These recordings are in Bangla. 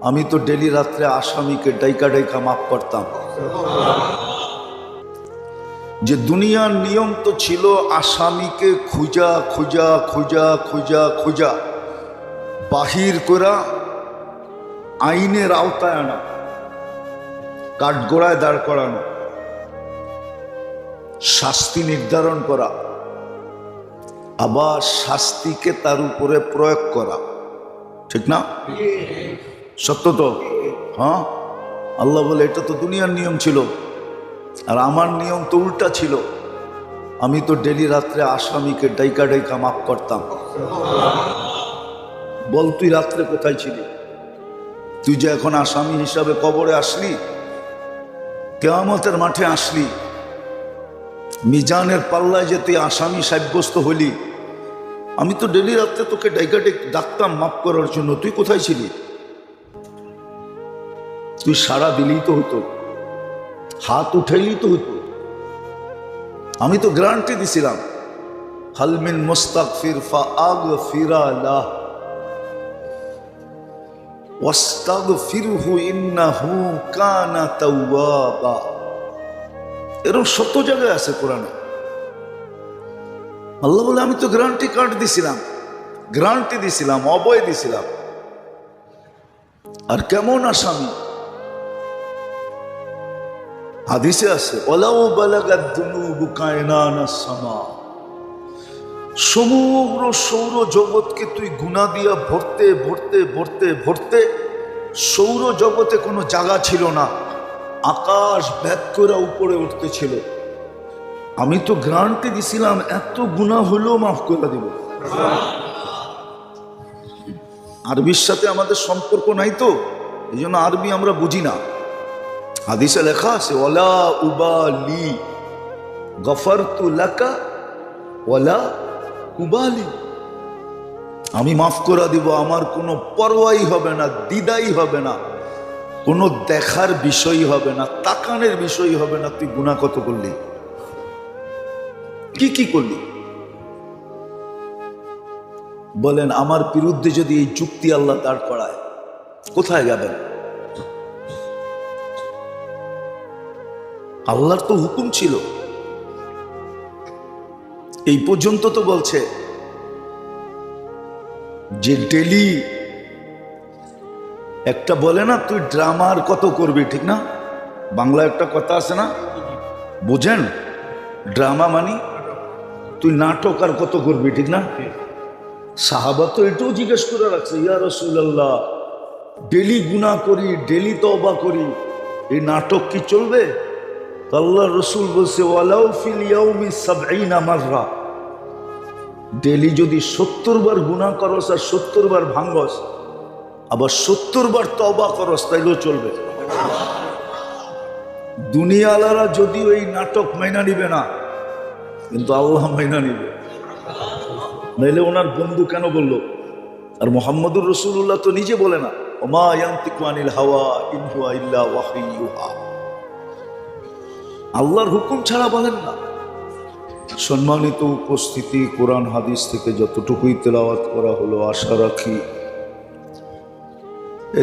আমি তো ডেলি রাত্রে আসামিকে ডাইকা ডাইকা মাফ করতাম। যে দুনিয়ার নিয়ম তো ছিল আসামিকে খুঁজা খুঁজা খুঁজা খুঁজা খুঁজা বাহির করা, আইনের আওতায় আনা, কাঠগড়ায় দাঁড় করানো, শাস্তি নির্ধারণ করা, আবার শাস্তিকে তার উপরে প্রয়োগ করা। ঠিক না? সত্য তো? হ্যাঁ, আল্লাহ বলে এটা তো দুনিয়ার নিয়ম ছিল, আর আমার নিয়ম তো উল্টা ছিল। আমি তো ডেলি রাত্রে আসামিকে ডাইকা ডাইকা মাফ করতাম। বল তুই রাত্রে কোথায় ছিলি? তুই যে এখন আসামি হিসাবে কবরে আসলি, কিয়ামতের মাঠে আসলি, মিজানের পাল্লায় যে তুই আসামি সাব্যস্ত হলি, আমি তো ডেলি রাত্রে তোকে ডাইকা ডাকতাম মাফ করার জন্য। তুই কোথায় ছিলি? তুই সারা দিলেই তো হতো, হাত উঠাইলেই তো হতো। আমি তো গ্যারান্টি দিছিলাম, হালমিন মুস্তাগফির ফাআগফিরা লাহ ওয়াস্তাগফিরহু ইন্নাহু কানা তাওয়াবা। এরকম শত জায়গায় আছে কোরআনে। আল্লাহ বলে আমি তো গ্যারান্টি কার্ড দিছিলাম, গ্যারান্টি দিছিলাম, অভয় দিছিলাম। আর কেমন আসামি? হাদিসে আছে ওয়ালাউ বালাগাদ দুনুবু কায়নানাস সামা, সমগ্র সৌর জগৎকে তুই গুনাহ দিয়া ভরতে ভরতে ভরতে ভরতে সৌর জগতে কোনো জায়গা ছিল না, আকাশ ভেদ করে উপরে উঠতেছিল। আমি তো গ্যারান্টি দিছিলাম এত গুনাহ হলেও মাফ করে দিব। আরবির সাথে আমাদের সম্পর্ক নাই তো, এই জন্য আরবি আমরা বুঝি না। হাদিসে লেখা আছে ওয়ালা উবালি গফরতু লাকা ওয়ালা উবালি, আমি মাফ করে দিব, আমার কোনো পরোয়াই হবে না, দ্বিধাই হবে না, কোনো দেখার বিষয় হবে না, তাকানের বিষয় হবে না। তুই গুনাহ কত করলি, কি কি করলি? বলেন আমার বিরুদ্ধে যদি এই যুক্তি আল্লাহ দাঁড় করায়, কোথায় যাবেন? আল্লাহর তো হুকুম ছিল, এই পর্যন্ত তো বলছে যে ডেলি একটা বলে না, তুই ড্রামার কত করবি, ঠিক না? বাংলা একটা কথা আছে না, বুঝেন? ড্রামা মানে তুই নাটক আর কত করবি, ঠিক না? সাহাবা তো এটাও জিজ্ঞেস করে রাখছে, ইয়া রাসূলুল্লাহ, ডেলি গুনাহ করি, ডেলি তওবা করি, এই নাটক কি চলবে? আল্লাহ রসুল বলছে ওয়ালাউ ফিল ইয়াউমি ৭০ মাররা, ডেলি যদি ৭০ বার গুনাহ করস আর ৭০ বার ভাঙ্গস, আবার ৭০ বার তওবা করস, তাইলেও চলবে। দুনিয়ালারা যদিও এই নাটক মাইনা নিবে না, কিন্তু আল্লাহ মাইনা নিবে। নাইলে ওনার বন্ধু কেন বললো? আর মুহাম্মদুর রাসূলুল্লাহ তো নিজে বলে না, ওমা ইয়ানতিকু আনিল হাওয়া ইন হুয়া ইল্লা ওয়াহয়ুন ইউহা, আল্লাহর হুকুম ছাড়া বলেন না। সম্মানিত উপস্থিতি, কোরআন হাদিস থেকে যতটুকুই তেলাওয়াত করা হলো, আশা রাখি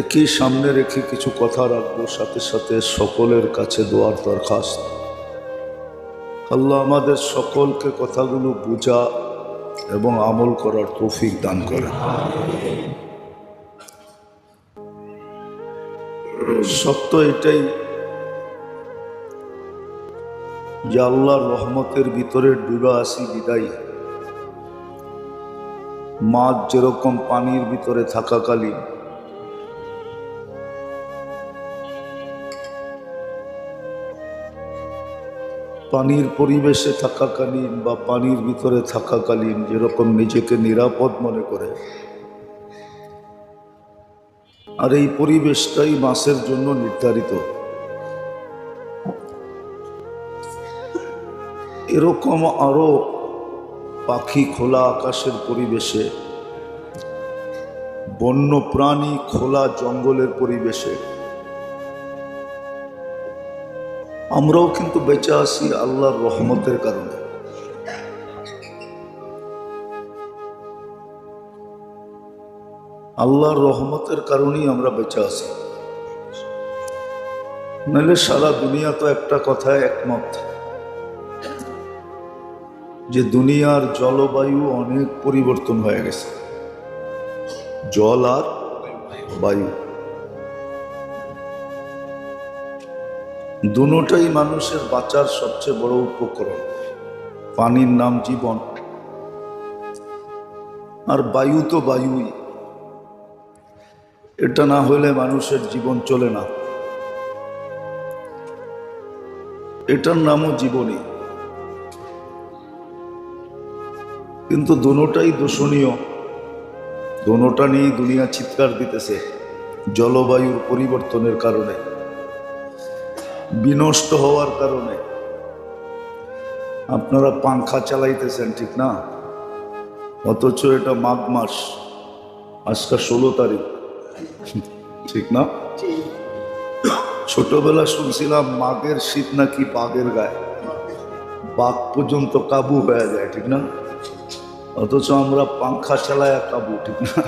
একই সামনে রেখে কিছু কথা রাখবো, সাথে সাথে সকলের কাছে দোয়ার দরখাস্ত। আল্লাহ আমাদের সকলকে কথাগুলো বোঝা এবং আমল করার তৌফিক দান করেন। সত্য এটাই যে আল্লাহর রহমতের ভিতরে ডুবা আসি বিদায়। মাছ যেরকম পানির ভিতরে থাকাকালীন পানির পরিবেশে থাকাকালীন বা পানির ভিতরে থাকাকালীন যেরকম নিজেকে নিরাপদ মনে করে, আর এই পরিবেশটাই মাছের জন্য নির্ধারিত, এরকম আরো পাখি খোলা আকাশের পরিবেশে, বন্য প্রাণী খোলা জঙ্গলের পরিবেশে আমরাও কিন্তু বেঁচে আছি আল্লাহর রহমতের কারণে। আল্লাহর রহমতের কারণেই আমরা বেঁচে আছি, নাহলে সারা দুনিয়া তো একটা কথায় একমত যে দুনিয়ার জলবায়ু অনেক পরিবর্তন হয়ে গেছে। জল আর বায়ু দুটোটাই মানুষের বাঁচার সবচেয়ে বড় উপকরণ। পানির নাম জীবন, আর বায়ু তো বায়ুই, এটা না হলে মানুষের জীবন চলে না। এটার নামও জীবনী, কিন্তু দুটোটাই দূষণীয়। দুটোটা নিয়েই দুনিয়া চিৎকার দিতেছে জলবায়ুর পরিবর্তনের কারণে, বিনষ্ট হওয়ার কারণে। আপনারা পাংখা চালাইতেছেন ঠিক না, অথচ এটা মাঘ মাস, আজকে 16 তারিখ, ঠিক না? ছোটবেলা শুনছিলাম মাঘের শীত নাকি বাঘের গায়ে, বাঘ পর্যন্ত কাবু হয়ে যায়, ঠিক না? অথচ আমরা পাংখা চালায় কাবু, ঠিক না?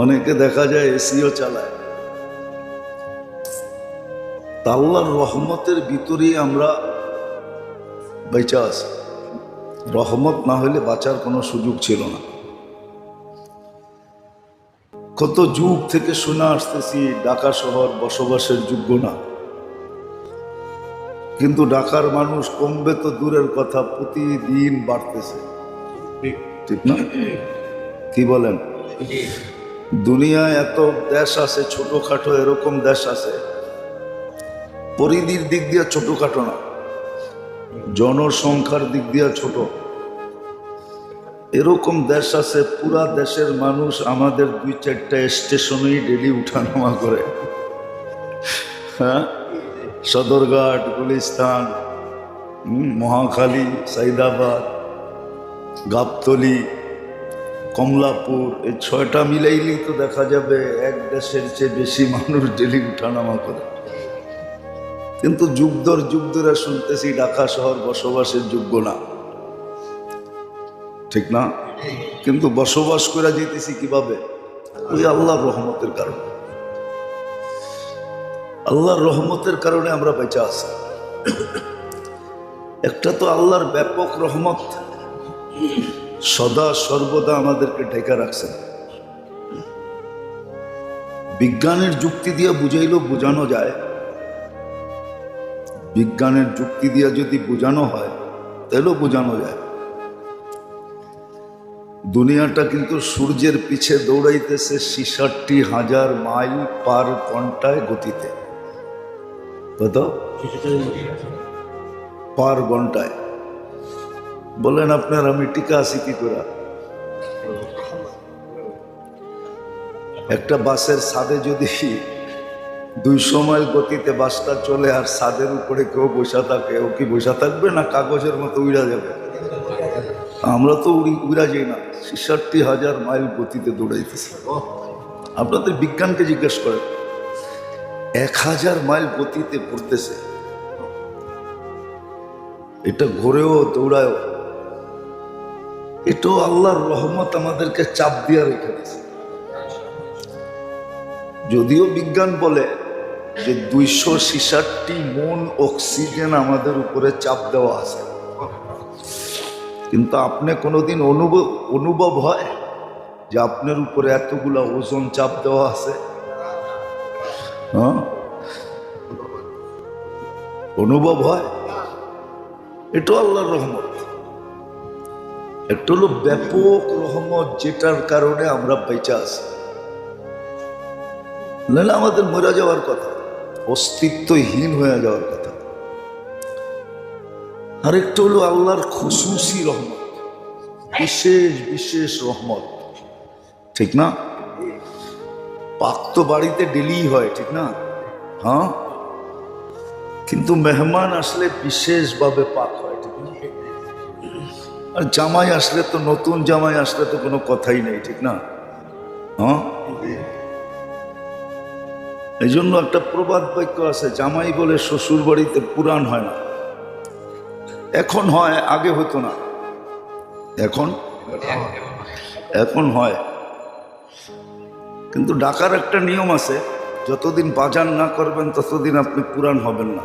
অনেকে দেখা যায় এসিও চালায়। আল্লাহর রহমতের ভিতরেই আমরা বেঁচে আছি। রহমত না হলে বাঁচার কোনো সুযোগ ছিল না। কত যুগ থেকে শুনে আসতেছি ঢাকা শহর বসবাসের যোগ্য না, কিন্তু ঢাকার মানুষ কমবে তো দূরের কথা, প্রতিদিন বাড়তেছে, ঠিক না? কি বলেন? দুনিয়ায় এত দেশ আছে ছোটখাটো, এরকম দেশ আছে পরিধির দিক দিয়ে ছোটখাটো না, জনসংখ্যার দিক দিয়ে ছোট। এরকম দেশ আছে পুরা দেশের মানুষ আমাদের 2-4টা স্টেশনেই ডেলি উঠানামা করে। হ্যাঁ, সদরঘাট, গুলিস্তান, মহাখালী, সাইদাবাদ, গাবতলী, কমলাপুর, এই 6টা মিলাইলেই তো দেখা যাবে এক দেশের চেয়ে বেশি মানুষ ডেলি উঠানামা করে। কিন্তু যুগ ধরে শুনতেছি ঢাকা শহর বসবাসের যোগ্য না, ঠিক না? কিন্তু বসবাস করে যেতেছি কিভাবে? ওই আল্লাহর রহমতের কারণে। আল্লাহর রহমতের কারণে আমরা বেঁচে আছি। একটা তো আল্লাহর ব্যাপক রহমত সদা সর্বদা আমাদেরকে ঢেকে রাখছেন। বিজ্ঞানের যুক্তি দিয়ে বুঝাইলেও বোঝানো যায়, বিজ্ঞানের যুক্তি দিয়ে যদি বোঝানো হয় তাহলেও বোঝানো যায়। দুনিয়াটা কিন্তু সূর্যের পিছে দৌড়াইতেছে 66,000 মাইল পার ঘন্টায় গতিতে। কত? পার ঘন্টায়। বলেন আপনার আমি টিকা আছি কি করে? একটা বাসের ছাদে যদি 200 মাইল গতিতে বাসটা চলে আর ছাদের উপরে কেউ বসা থাকে, ও কি বসা থাকবে না কাগজের মতো উড়া যাবে? আমরা তো উড়া যাই না, 66,000 মাইল গতিতে দৌড়াইতেছি। আপনাদের বিজ্ঞানকে জিজ্ঞেস করেন, 1000 মাইল গতিতে পড়তেছে, এটা ঘোরেও দৌড়ায়ও। এটাও আল্লাহর রহমত আমাদেরকে চাপ দিয়ে রেখে দিয়েছে। যদিও বিজ্ঞান বলে যে 266 মন অক্সিজেন আমাদের উপরে চাপ দেওয়া আছে, কিন্তু আপনি কোনোদিন অনুভব হয় যে আপনার উপরে এতগুলা ওজন চাপ দেওয়া আছে? হ্যাঁ, অনুভব হয়? এটাও আল্লাহর রহমত। একটা হলো ব্যাপক রহমত, যেটার কারণে আমরা বেঁচে আছি, নাহলে আমাদের মরে যাওয়ার কথা, অস্তিত্বহীন হয়ে যাওয়ার কথা। আরেকটা হলো আল্লাহর খুশুসি রহমত, বিশেষ বিশেষ রহমত, ঠিক না? পাক তো বাড়িতে ডেলি হয়, ঠিক না? হ্যাঁ, কিন্তু মেহমান আসলে বিশেষভাবে পাক হয়, ঠিক না? আর জামাই আসলে তো, নতুন জামাই আসলে তো কোনো কথাই নেই, ঠিক না? হ্যাঁ, এই জন্য একটা প্রবাদ বাক্য আছে, জামাই বলে শ্বশুর বাড়িতে পুরাণ হয় না। এখন হয়, আগে হতো না। এখন হয়। কিন্তু ডাকার একটা নিয়ম আছে, যতদিন বাজার না করবেন ততদিন আপনি পুরাণ হবেন না।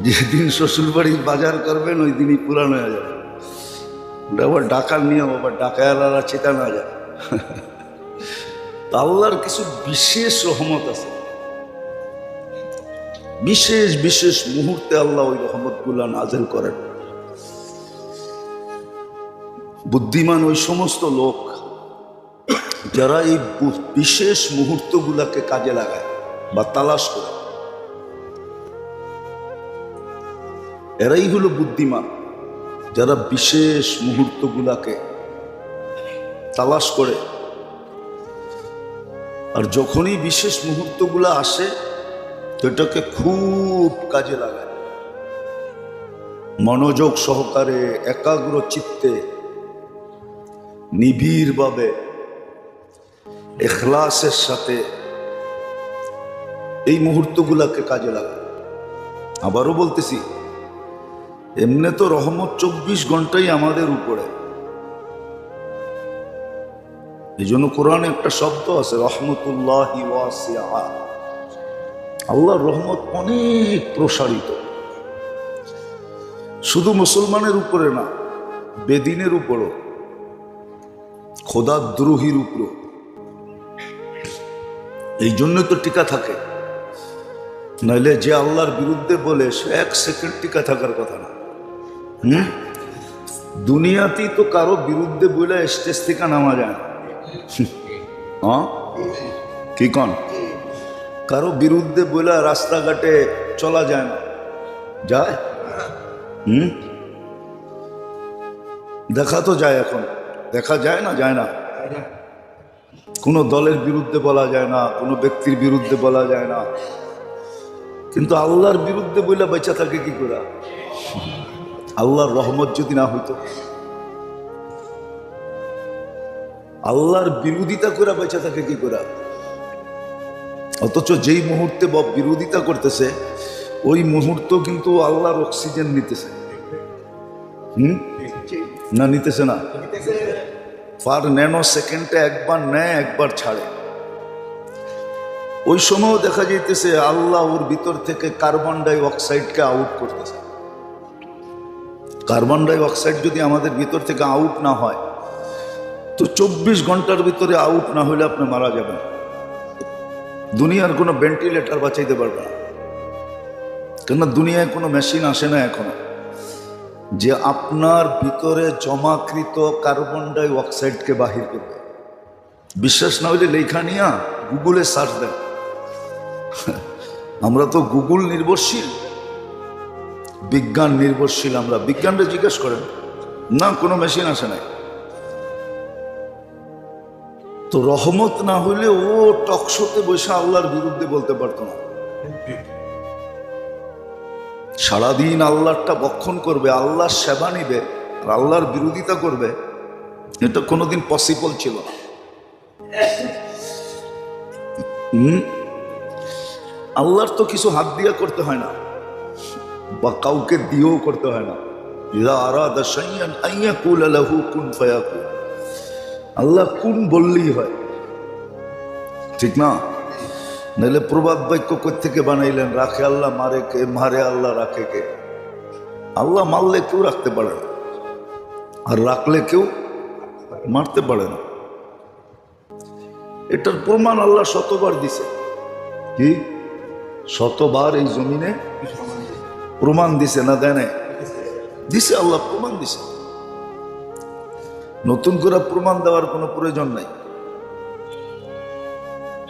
যেদিন শ্বশুরবাড়ির বাজার করবেন ওই দিনই পুরাণ হয়ে যাবে। ওটা আবার ডাকার নিয়ম, আবার ডাকায়ালারা চেতা না যায়। আল্লাহর কিছু বিশেষ রহমত আছে, বিশেষ বিশেষ মুহূর্তে আল্লাহ ওই রহমতগুলা নাজেল করেন। বুদ্ধিমান ওই সমস্ত লোক যারা এই বিশেষ মুহূর্তগুলাকে কাজে লাগায় বা তালাশ করে, এরাই হলো বুদ্ধিমান, যারা বিশেষ মুহূর্তগুলাকে তালাশ করে। আর যখনই বিশেষ মুহূর্তগুলা আসে এটাকে খুব কাজে লাগায়, মনোযোগ সহকারে একাগ্র চিত্তে নিবিড়ভাবে ইখলাসের সাথে এই মুহূর্তগুলাকে কাজে লাগায়। আবারও বলতেছি, এমনি তো রহমত 24 ঘন্টাই আমাদের উপরে। এই জন্য কোরআনে একটা শব্দ আছে, রহমতুল্লাহি ওয়াসিআ। আল্লাহর রহমত অনেক প্রসারিত, শুধু মুসলমানের উপরে না, বেদিনের উপরও, খোদাদ্রোহীর উপরও। এই জন্য তো টিকা থাকে, নাইলে যে আল্লাহর বিরুদ্ধে বলে সে 1 সেকেন্ড টিকা থাকার কথা না। দুনিয়াতেই তো কারো বিরুদ্ধে বলে স্টেজ থেকে নামা যায় না। হ্যাঁ কি কন? কারো বিরুদ্ধে বলে রাস্তাঘাটে চলা যায় না, যায়? দেখা তো যায়, এখন দেখা যায় না, যায় না। কোনো দলের বিরুদ্ধে বলা যায় না, কোনো ব্যক্তির বিরুদ্ধে বলা যায় না, কিন্তু আল্লাহর বিরুদ্ধে বলে বেঁচে থাকে কি করে? আল্লাহর রহমত যদি না হইতো, আল্লাহর বিরোধিতা করে বেঁচে থাকে কি করে? অথচ যেই মুহূর্তে বিরোধিতা করতেছে ওই মুহূর্ত কিন্তু আল্লাহর অক্সিজেন নিতেছে। না নিতেছে না? পার ন্যানো সেকেন্ডে একবার নেয়, একবার ছাড়ে। ওই সময়ও দেখা যাইতেছে আল্লাহ ওর ভিতর থেকে কার্বন ডাই অক্সাইডকে আউট করতেছে। কার্বন ডাই অক্সাইড যদি আমাদের ভিতর থেকে আউট না হয় তো 24 ঘন্টার ভিতরে আউট না হলে আপনি মারা যাবেন। দুনিয়ার কোনো ভেন্টিলেটর বাঁচাইতে পারবে না, কেননা দুনিয়ায় কোনো মেশিন আসে না এখনো যে আপনার ভিতরে জমাকৃত কার্বন ডাই অক্সাইডকে বাহির করবে। বিশ্বাস না হইলে লেখা নিয়া গুগলে সার্চ দেন। আমরা তো গুগল নির্ভরশীল, বিজ্ঞান নির্ভরশীল। আমরা বিজ্ঞানকে জিজ্ঞেস করেন না, কোনো মেশিন আসে নাই। তো রহমত না হইলে ও টকশোতে বসে আল্লাহর বিরুদ্ধে বলতে পারতো না। সারাদিন আল্লাহটা বক্ষণ করবে, আল্লাহর সেবা নিবে আর আল্লাহর বিরোধিতা করবে, এটা কোনোদিন পসিবল ছিল না। আল্লাহর তো কিছু হাত দিয়া করতে হয় না বা কাউকে দিয়েও করতে হয় না। ইযা আরাদা শাইআন আন ইয়াকুলা লাহু কুন ফায়াকুন। আল্লাহ কুন বললেই হয়, ঠিক না? নাহলে প্রবাদ বাক্য থেকে বানাইলেন, রাখে আল্লাহ মারে কে, মারে আল্লাহ রাখে কে? আল্লাহ মারলে কেউ রাখতে পারে না, আর রাখলে কেউ মারতে পারে না। এটার প্রমাণ আল্লাহ শতবার দিছে। কি শতবার এই জমিনে প্রমাণ দিছে না? দেয় নাই? দিছে, আল্লাহ প্রমাণ দিছে। নতুন করে প্রমাণ দেওয়ার কোনো প্রয়োজন নাই।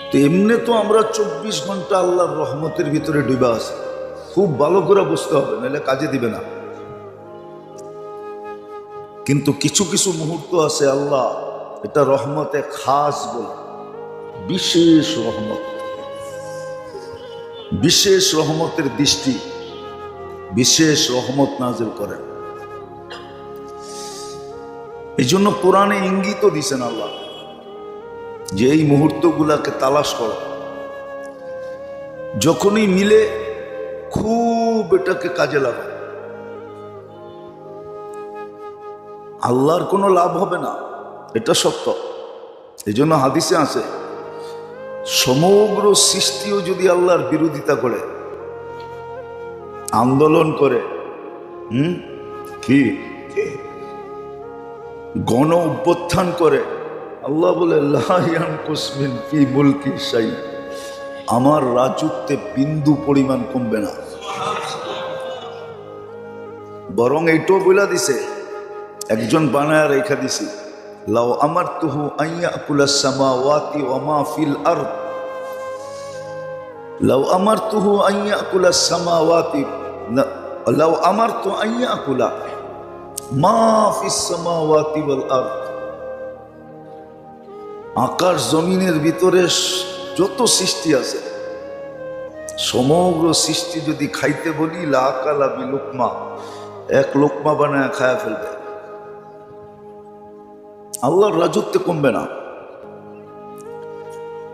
তো এমনি তো আমরা 24 ঘন্টা আল্লাহর রহমতের ভিতরে ডুবা আছে। খুব ভালো করে বুঝতে হবে, নাহলে কাজে দিবে না। কিন্তু কিছু কিছু মুহূর্ত আছে আল্লাহ এটা রহমতে খাস বলে, বিশেষ রহমত, বিশেষ রহমতের দৃষ্টি, বিশেষ রহমত নাজিল করেন। এই জন্য কোরআনে ইঙ্গিত দিছেন আল্লাহ যে এই মুহূর্তগুলাকে তালাশ করো, যখনই মিলে খুব এটাকে কাজে লাগাও। আল্লাহর কোনো লাভ হবে না, এটা সত্য। এই জন্য হাদিসে আছে সমগ্র সৃষ্টিও যদি আল্লাহর বিরোধিতা করে, আন্দোলন করে, কি গণ অভ্যুত্থান করে, আল্লাহ বলে লা ইয়ানকুস মিন ফি মুলকি শাই, আমার রাজত্বে বিন্দু পরিমাণ কমবে না। বরং এইটাও বইলা দিছে, একজন বানায় রেখা দিছি, লাউ আমারতুহু আইয়াকুলাস সামাওয়াতি ওয়া মা ফিল আরদ, লাউ আমারতুহু আইয়াকুলাস সামাওয়াতি, লাউ আমারতু আইয়াকুলা মা ফিস সামাওয়াতি ওয়াল আরদ, আকাশ জমিনের ভিতরে যত সৃষ্টি আছে সমগ্র সৃষ্টি যদি খাইতে বলি, লা আকালা বিলুকমা, এক লোকমা বানায় খায়া ফেলবে। আল্লাহর রাজত্বে কমবে না।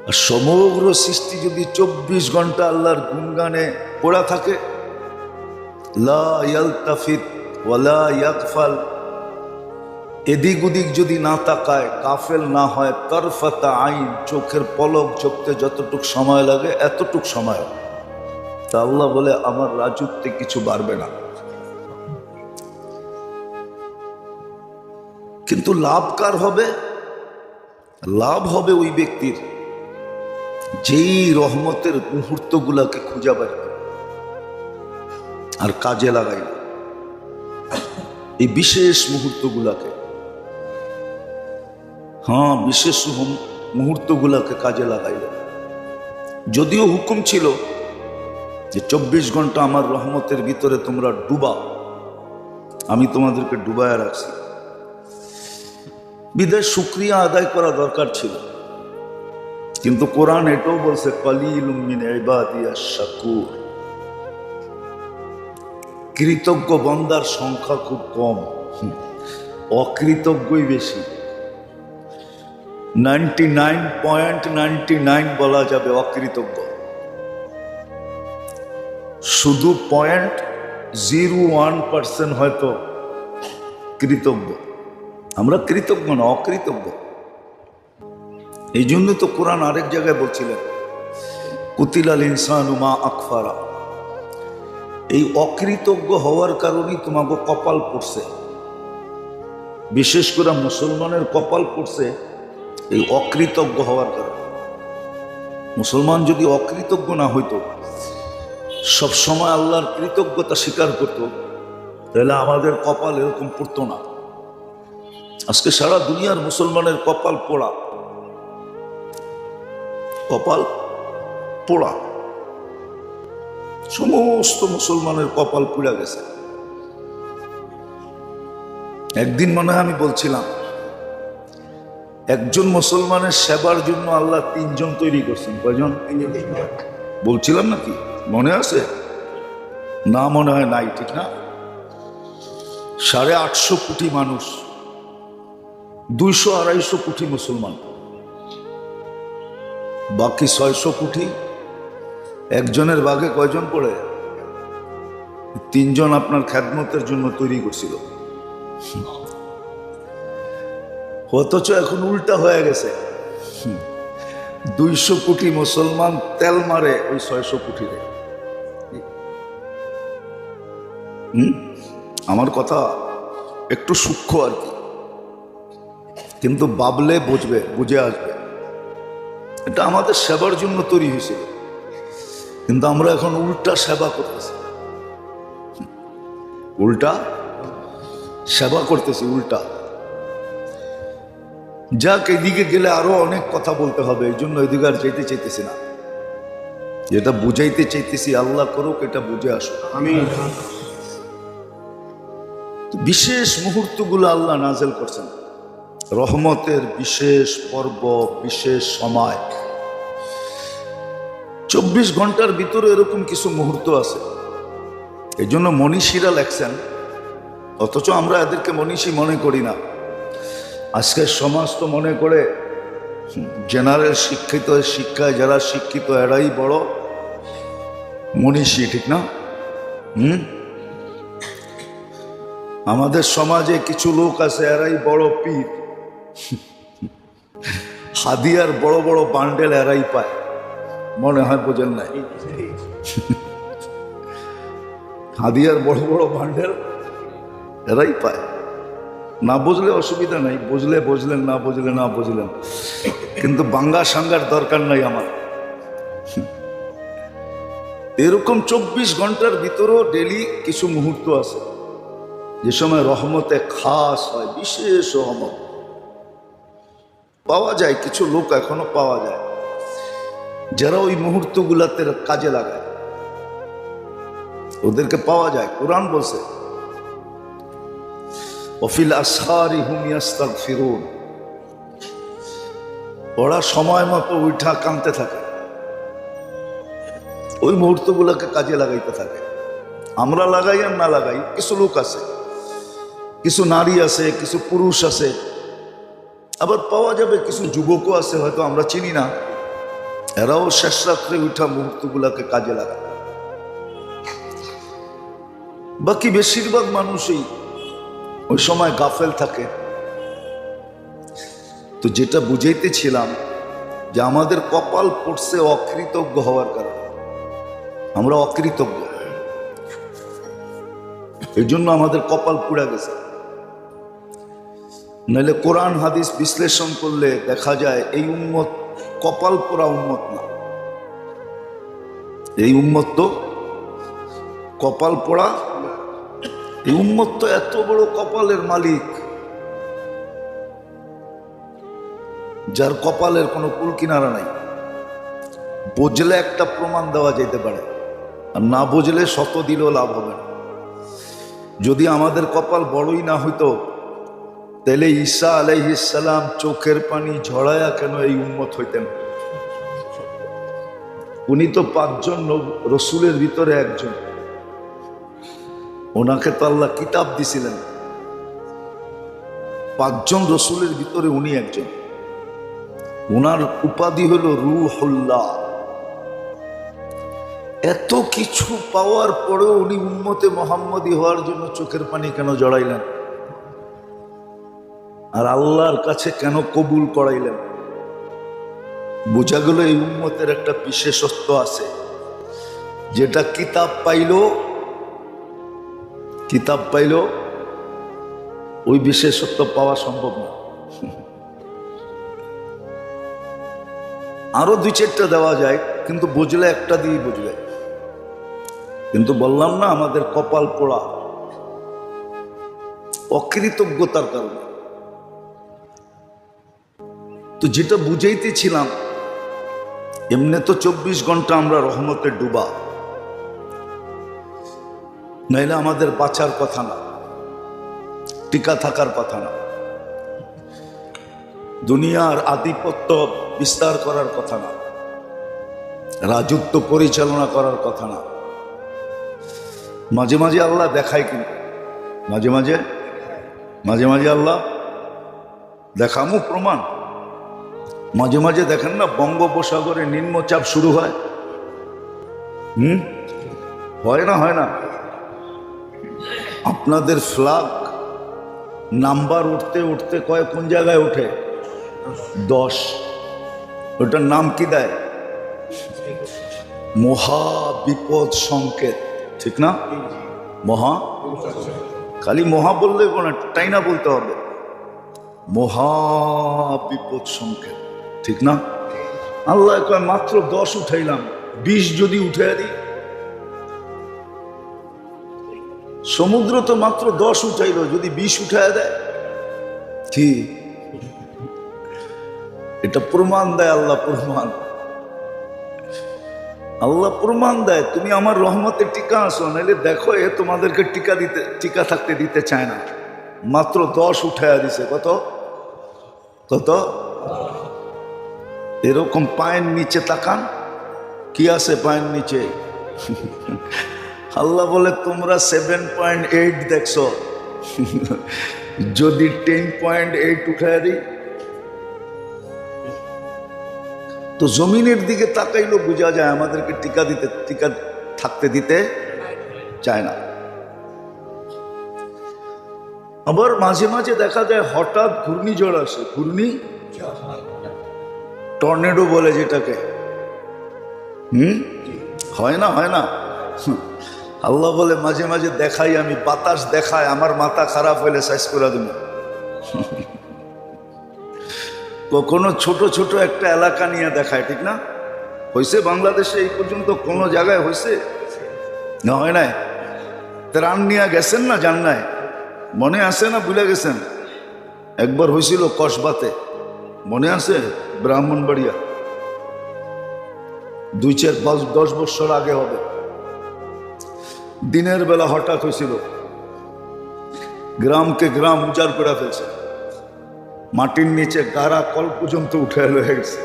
আর সমগ্র সৃষ্টি যদি 24 ঘন্টা আল্লাহর গুণগানে পড়া থাকে, লা ইয়ালতাফিত ওয়ালা ইয়াগফাল, এদিক ওদিক যদি না তাকায়, কাফেল না হয়, তরফাতা আইন, চোখের পলক চোখতে যতটুক সময় লাগে এতটুক সময়, তা আল্লাহ বলে আমার রাজত্বে কিছু বাড়বে না। কিন্তু লাভ কার হবে? লাভ হবে ওই ব্যক্তির যেই রহমতের মুহূর্তগুলাকে খুঁজে বের করে আর কাজে লাগাই, এই বিশেষ মুহূর্তগুলাকে, বিশেষ মুহূর্তগুলাকে কাজে লাগাইল। যদিও হুকুম ছিল যে 24 ঘন্টা আমার রহমতের ভিতরে তোমরা ডুবা, আমি তোমাদেরকে ডুবায় রাখছি, বিদায় শুকরিয়া আদায় করা দরকার ছিল। কিন্তু কোরআন এটাও বলছে, কালিলুম মিন ইবাদিয়াশ শাকুর, কৃতজ্ঞ বান্দার সংখ্যা খুব কম, অকৃতজ্ঞই বেশি। 99.99 বলা যাবে অকৃতজ্ঞ, শুধু 0.01% হয়তো কৃতজ্ঞ। আমরা কৃতজ্ঞ না, অকৃতজ্ঞ। এই জন্য তো কোরআন আরেক জায়গায় বলছিলেন, কুতিলাল ইনসানু মা আকফারা, এই অকৃতজ্ঞ হওয়ার কারণেই তোমাকে কপাল পড়ছে। বিশেষ করে মুসলমানের কপাল পড়ছে এই অকৃতজ্ঞ হওয়ার কারণে। মুসলমান যদি অকৃতজ্ঞ না হইতো, সব সময় আল্লাহর কৃতজ্ঞতা স্বীকার করত, তাহলে আমাদের কপাল এরকম পড়তো না। আজকে সারা দুনিয়ার মুসলমানের কপাল পোড়া, কপাল পোড়া, সমস্ত মুসলমানের কপাল পুড়া গেছে। একদিন মনে হয় আমি বলছিলাম, একজন মুসলমানের সেবার জন্য আল্লাহ 3 জন তৈরি করছেন। কয়জন বলছিলাম নাকি? মনে আছে না? মনে হয় নাই, ঠিক না? 850 কোটি মানুষ, 200-250 কোটি মুসলমান, বাকি 600 কোটি একজনের ভাগে কয়জন পড়ে? 3 জন আপনার খেদমতের জন্য তৈরি করছিল। অথচ এখন উল্টা হয়ে গেছে, 200 কোটি মুসলমান তেল মারে ওই 600 কোটিরে। আমার কথা একটু সূক্ষ্ম আর কি, কিন্তু বাবলে বুঝে আসবে। এটা আমাদের সেবার জন্য তৈরি হয়েছিল, কিন্তু আমরা এখন উল্টা সেবা করতেছি, উল্টা সেবা করতেছি, উল্টা। যাক, এদিকে গেলে আরো অনেক কথা বলতে হবে, এই জন্য এদিকে আর যেতে চাইতেছি না। যেটা বুঝাইতে চাইতেছি আল্লাহ করুক এটা বুঝে আসুক। বিশেষ মুহূর্তগুলো আল্লাহ নাজেল করছেন, রহমতের বিশেষ পর্ব, বিশেষ সময়। 24 ঘন্টার ভিতরে এরকম কিছু মুহূর্ত আছে, এই জন্য মনীষীরা লেখছেন, অথচ আমরা এদেরকে মনীষী মনে করি না। আজকের সমাজ তো মনে করে জেনারেল শিক্ষিত, শিক্ষায় যারা শিক্ষিত এরাই বড় মনীষী, ঠিক না? আমাদের সমাজে কিছু লোক আছে এরাই বড় পীর। হাদিয়ার বড় বড় বান্ডেল এরাই পায়, মনে হয় বোঝেন নাই? হাদিয়ার বড় বড় বান্ডেল এরাই পায়। না বুঝলে অসুবিধা নাই, বুঝলে বুঝলেন, না বুঝলে না বুঝলেন, কিন্তু বাঙ্গা সাঙ্গার দরকার নাই আমার। এরকম 24 ঘন্টার ভিতরেও ডেলি কিছু মুহূর্ত আছে যে সময় রহমতে খাস হয়, বিশেষ রহমত পাওয়া যায়। কিছু লোক এখনো পাওয়া যায় যারা ওই মুহূর্তগুলাতে কাজে লাগায়, ওদেরকে পাওয়া যায়। কোরআন বলছে ওয়াফিল আসহারি হুম ইয়াস্তাগফিরুন, ওরা সময় মতো উঠা কাঁদতে থাকে, ওই মুহূর্তগুলোকে কাজে লাগাইতে থাকে। আমরা লাগাই আর না লাগাই, কিছু লোক আছে, কিছু নারী আছে, কিছু পুরুষ আছে, আবার পাওয়া যাবে কিছু যুবকও আছে, হয়তো আমরা চিনি না, এরাও শেষ রাত্রে উঠা মুহূর্তগুলোকে কাজে লাগায়। বাকি বেশিরভাগ মানুষই ওই সময় গাফেল থাকে। তো যেটা বুঝাইতেছিলাম যে আমাদের কপাল পড়ছে অকৃতজ্ঞ হওয়ার কারণে, আমরা অকৃতজ্ঞ, এই জন্য আমাদের কপাল পুড়া গেছে। নাহলে কোরআন হাদিস বিশ্লেষণ করলে দেখা যায় এই উম্মত কপাল পোড়া উম্মত না, এই উম্মত তো কপাল পোড়া। এই উম্মত তো এত বড় কপালের মালিক যার কপালের কোনো কুল কিনারা নাই। বুঝলে একটা প্রমাণ দেওয়া যেতে পারে, আর না বুঝলে শত দিলেও লাভ হবে না। যদি আমাদের কপাল বড়ই না হইতো তাহলে ঈসা আলাইহিস সালাম চোখের পানি ঝরায়া কেন এই উম্মত হইতেন? উনি তো 5 জন রসুলের ভিতরে একজন, ওনাকে তো আল্লাহ কিতাব দিছিলেন। 5 জন রসুলের ভিতরে উনি একজন। ওনার উপাধি হলো রূহুল্লাহ। এত কিছু পাওয়ার পরেও উনি উম্মতে মুহাম্মদী হওয়ার জন্য চোখের পানি কেন জড়াইলেন? আর আল্লাহর কাছে কেন কবুল করাইলেন? বোঝা গেল এই উম্মতের একটা বিশেষত্ব আছে, যেটা কিতাব পাইল ওই বিশেষত্ব পাওয়া সম্ভব না। আরো 2-4টা দেওয়া যায়, কিন্তু বুঝলে একটা দিয়ে বুঝবে। কিন্তু বললাম না আমাদের কপাল পোড়া অকৃতজ্ঞতার কারণে। তো যেটা বুঝাইতেছিলাম, এমনি তো 24 ঘন্টা আমরা রহমতে ডুবা, নাইলে আমাদের বাঁচার কথা না, টিকা থাকার কথা না, দুনিয়ার আধিপত্য বিস্তার করার কথা না, রাজত্ব পরিচালনা করার কথা না। মাঝে মাঝে আল্লাহ দেখায়, কিন্তু মাঝে মাঝে আল্লাহ দেখামু প্রমাণ। মাঝে মাঝে দেখেন না বঙ্গোপসাগরে নিম্নচাপ শুরু হয়, হয় না? আপনাদের ফ্ল্যাগ নাম্বার উঠতে উঠতে কোন জায়গায় ওঠে? 10। ওটার নাম কি দেয়? মহা বিপদ সংকেত, ঠিক না? মহা, খালি মহা বললে টাইনা বলতে হবে, মহা বিপদ সংকেত, ঠিক না? আল্লাহ কয় মাত্র 10 উঠাইলাম, 20 যদি উঠে দিই। সমুদ্র তো মাত্র 10 উঠাইল, যদি 20 উঠায় দেয়, কি এটা প্রমাণ দেয় আল্লাহ, আল্লাহ প্রমাণ দেয় তুমি আমার রহমতে টিকা আসো, নাহলে দেখো এ তোমাদেরকে টিকা থাকতে দিতে চায় না। মাত্র 10 উঠাইয়া দিছে। কত? এরকম পায়ের নিচে তাকান, কি আছে পায়ের নিচে? আল্লাহ বলে তোমরা 7.8 দেখছো, যদি 10.8 উঠাইয়া দিই তো জমিনের দিকে তাকাইলেও বোঝা যায় আমাদেরকে টিকা থাকতে দিতে চায় না। আবার মাঝে মাঝে দেখা যায় হঠাৎ ঘূর্ণিঝড় আসে, টর্নেডো বলে যেটাকে, হয় না, হয় না। আল্লাহ বলে মাঝে মাঝে দেখাই আমি, বাতাস দেখায়, আমার মাথা খারাপ হইলে সাইজ করে দেব। কখনো ছোট ছোট একটা এলাকা নিয়ে দেখায়, ঠিক না? হয়েছে বাংলাদেশে এই পর্যন্ত কোনো জায়গায় হয়েছে না? হয় নাই? ত্রাণ নিয়ে গেছেন না? জান নাই? মনে আছে না ভুলে গেছেন? একবার হয়েছিল কসবাতে, মনে আছে? ব্রাহ্মণবাড়িয়া, 2-4-10 বছর আগে হবে। দিনের বেলা হঠাৎ হয়েছিল, গ্রামকে গ্রাম উজাড় করে ফেলছে, মাটির নিচে গাড়া কল পর্যন্ত উঠে হয়ে গেছে।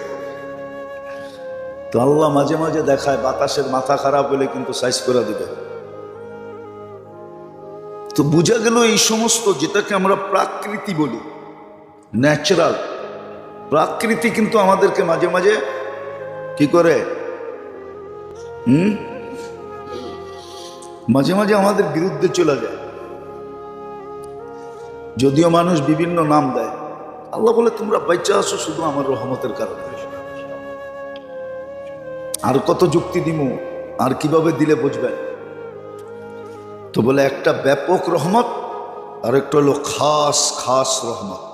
তো আল্লাহ মাঝে মাঝে দেখায় বাতাসের মাথা খারাপ হলে কিন্তু সাইজ করে দিবে। তো বোঝা গেল এই সমস্ত যেটাকে আমরা প্রাকৃতি বলি, ন্যাচারাল প্রাকৃতি, কিন্তু আমাদেরকে মাঝে মাঝে কি করে, মাঝে মাঝে আমাদের বিরুদ্ধে চলে যায়। যদিও মানুষ বিভিন্ন নাম দেয়, আল্লাহ বলে তোমরা বাচ্চা আছো শুধু আমার রহমতের কারণে। আর কত যুক্তি দিব, আর কিভাবে দিলে বুঝবেন? তো বলে একটা ব্যাপক রহমত, আর একটা হলো খাস খাস রহমত,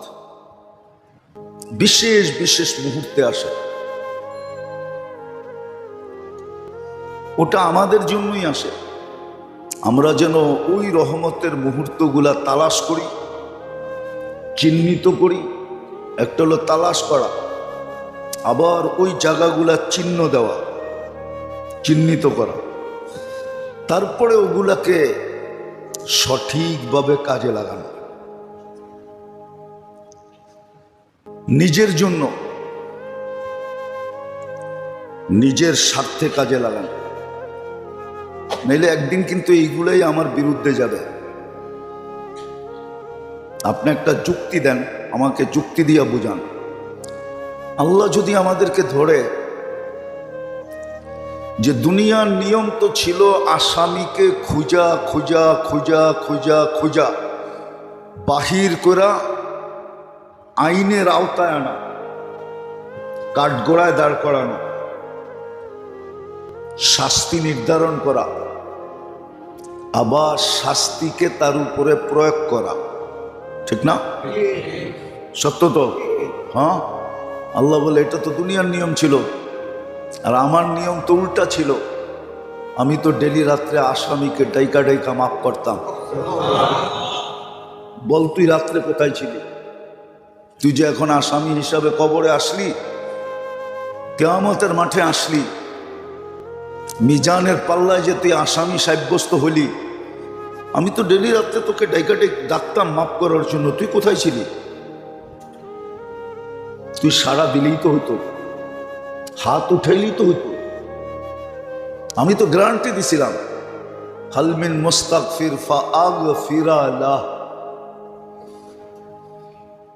বিশেষ বিশেষ মুহূর্তে আসে। ওটা আমাদের জন্যই আসে, আমরা যেন ওই রহমতের মুহূর্তগুলা তালাশ করি, চিহ্নিত করি। একটা হলো তালাশ করা, আবার ওই জায়গাগুলা চিহ্ন দেওয়া, চিহ্নিত করা, তারপরে ওগুলাকে সঠিকভাবে কাজে লাগানো, নিজের জন্য, নিজের স্বার্থে কাজে লাগানো। নাইলে একদিন কিন্তু এইগুলাই আমার বিরুদ্ধে যাবে। আপনি একটা যুক্তি দেন, আমাকে যুক্তি দিয়া বুঝান। আল্লাহ যদি আমাদেরকে ধরে যে দুনিয়ার নিয়ম তো ছিল আসামিকে খুঁজা খুঁজা খুঁজা খুঁজা খুঁজা বাহির করা, আইনের আওতায় আনা, কাঠগড়ায় দাঁড় করানো, শাস্তি নির্ধারণ করা, আবার শাস্তিকে তার উপরে প্রয়োগ করা, ঠিক না? সত্য তো? হ্যাঁ, আল্লাহ বলে এটা তো দুনিয়ার নিয়ম ছিল, আর আমার নিয়ম তো উল্টা ছিল। আমি তো ডেলি রাত্রে আসামিকে ডাইকা ডাইকা মাফ করতাম। বল তুই রাত্রে কোথায় ছিলি? তুই যে এখন আসামি হিসাবে কবরে আসলি, কিয়ামতের মাঠে আসলি, মিজানের পাল্লায় যে তুই আসামি সাব্যস্ত হলি, আমি তো ডেলি রাত্রে তোকে ডাইকা ডাকতাম মাফ করার জন্য। তুই কোথায় ছিলি? তুই সাড়া দিলেই তো হতো, হাত উঠাইলেই তো হতো। আমি তো গ্যারান্টি দিছিলাম, হালমিন মুস্তাগফির ফাআগফিরা লাহ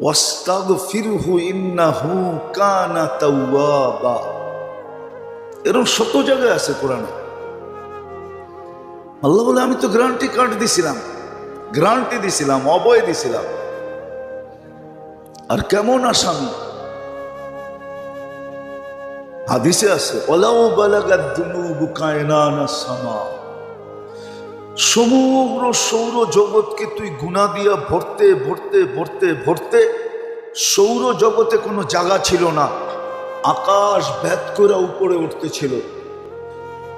ওয়াস্তাগফিরহু ইন্নাহু কানা তাওয়াবা। এরকম শত জায়গায় আছে কোরআনে। আল্লাহ বলে আমি তো গ্যারান্টি কার্ড দিছিলাম, গ্যারান্টি দিছিলাম, অভয় দিছিলাম। আর কেমন আসামি? হাদিসে আছে ওয়ালাউ বালাগাত দুনুবু কায়নানাস সামা, সমগ্র সৌর জগৎকে তুই গুনাহ দিয়া ভরতে ভরতে ভরতে ভরতে সৌর জগতে কোনো জায়গা ছিল না, আকাশ ভেদ করে উপরে উঠতে ছিল।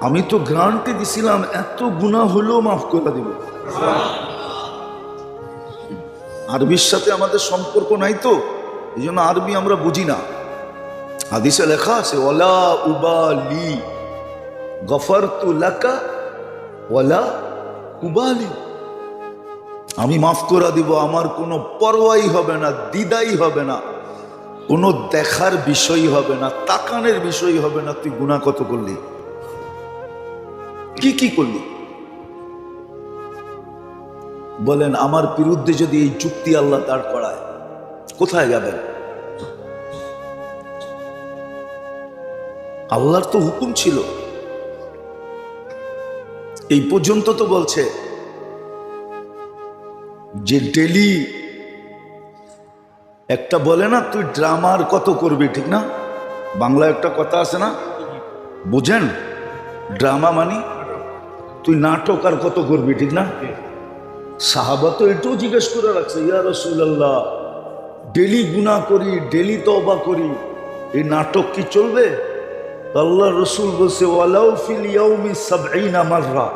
আমি তো গ্যারান্টি দিছিলাম এত গুনাহ হলেও মাফ করে দিব। আরবির সাথে আমাদের সম্পর্ক নাই তো, এই জন্য আরবি আমরা বুঝি না। হাদিসে লেখা আছে ওয়ালা উবালি গফারতু লাকা ওয়ালা উবালি, আমি মাফ করে দিব, আমার কোনো পরোয়াই হবে না, দ্বিধাই হবে না, কোনো দেখার বিষয় হবে না, তাকানের বিষয় হবে না। তুই গুনাহ কত করলি, কি কি করলি? বলেন আমার বিরুদ্ধে যদি এই যুক্তি আল্লাহ দাঁড় করায়, কোথায় যাবেন? আল্লাহর তো হুকুম ছিল, এই পর্যন্ত তো বলছে যে ডেলি একটা বলে না তুই ড্রামার কত করবি, ঠিক না? বাংলা একটা কথা আছে না, বুঝেন? ড্রামা মানি তুই নাটক আর কত করবি, ঠিক না? সাহাবা তো এটাও জিজ্ঞেস করে রাখছে, ইয়া রাসূলুল্লাহ, ডেলি গুনাহ করি, ডেলি তওবা করি, এই নাটক কি চলবে? আল্লাহ রসুল বলছে, ওয়ালাউ ফিল ইয়াউমি ৭০ মাররা,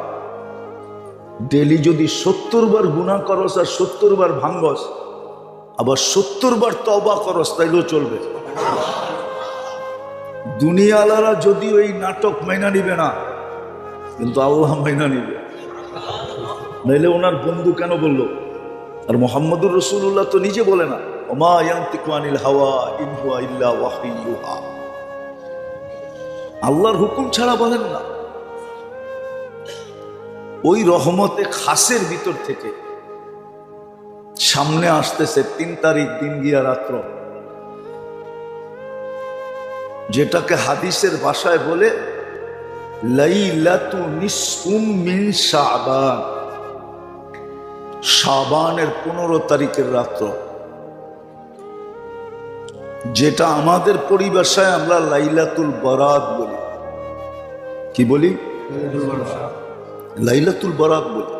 ডেলি যদি ৭০ বার গুনাহ করস আর ৭০ বার ভাঙ্গস, আবার ৭০ বার তওবা করস, তাইলেও চলবে। দুনিয়ালারা যদিও এই নাটক মাইনা নিবে না, কিন্তু আল্লাহ মাইনা নিবে। নাইলে ওনার বন্ধু কেন বলল? আর মুহাম্মদুর রাসূলুল্লাহ তো নিজে বলে না, ওমা ইয়ানতিকু আনিল হাওয়া ইন হুয়া ইল্লা ওয়াহয়ুন ইউহা, আল্লাহর হুকুম ছাড়া বলেন না। ওই রহমতে খাসের ভিতর থেকে সামনে আসতেছে ৩ তারিখ দিন গিয়া রাত্র, যেটাকে হাদিসের ভাষায় বলে লাইলাতু নিসফুম মিন শাবান, শাবানের 15 তারিখের রাত্র, যেটা আমাদের পরিভাষায় আমরা লাইলাতুল বরাত বলি। কি বলি? লাইলাতুল বরাত বলি।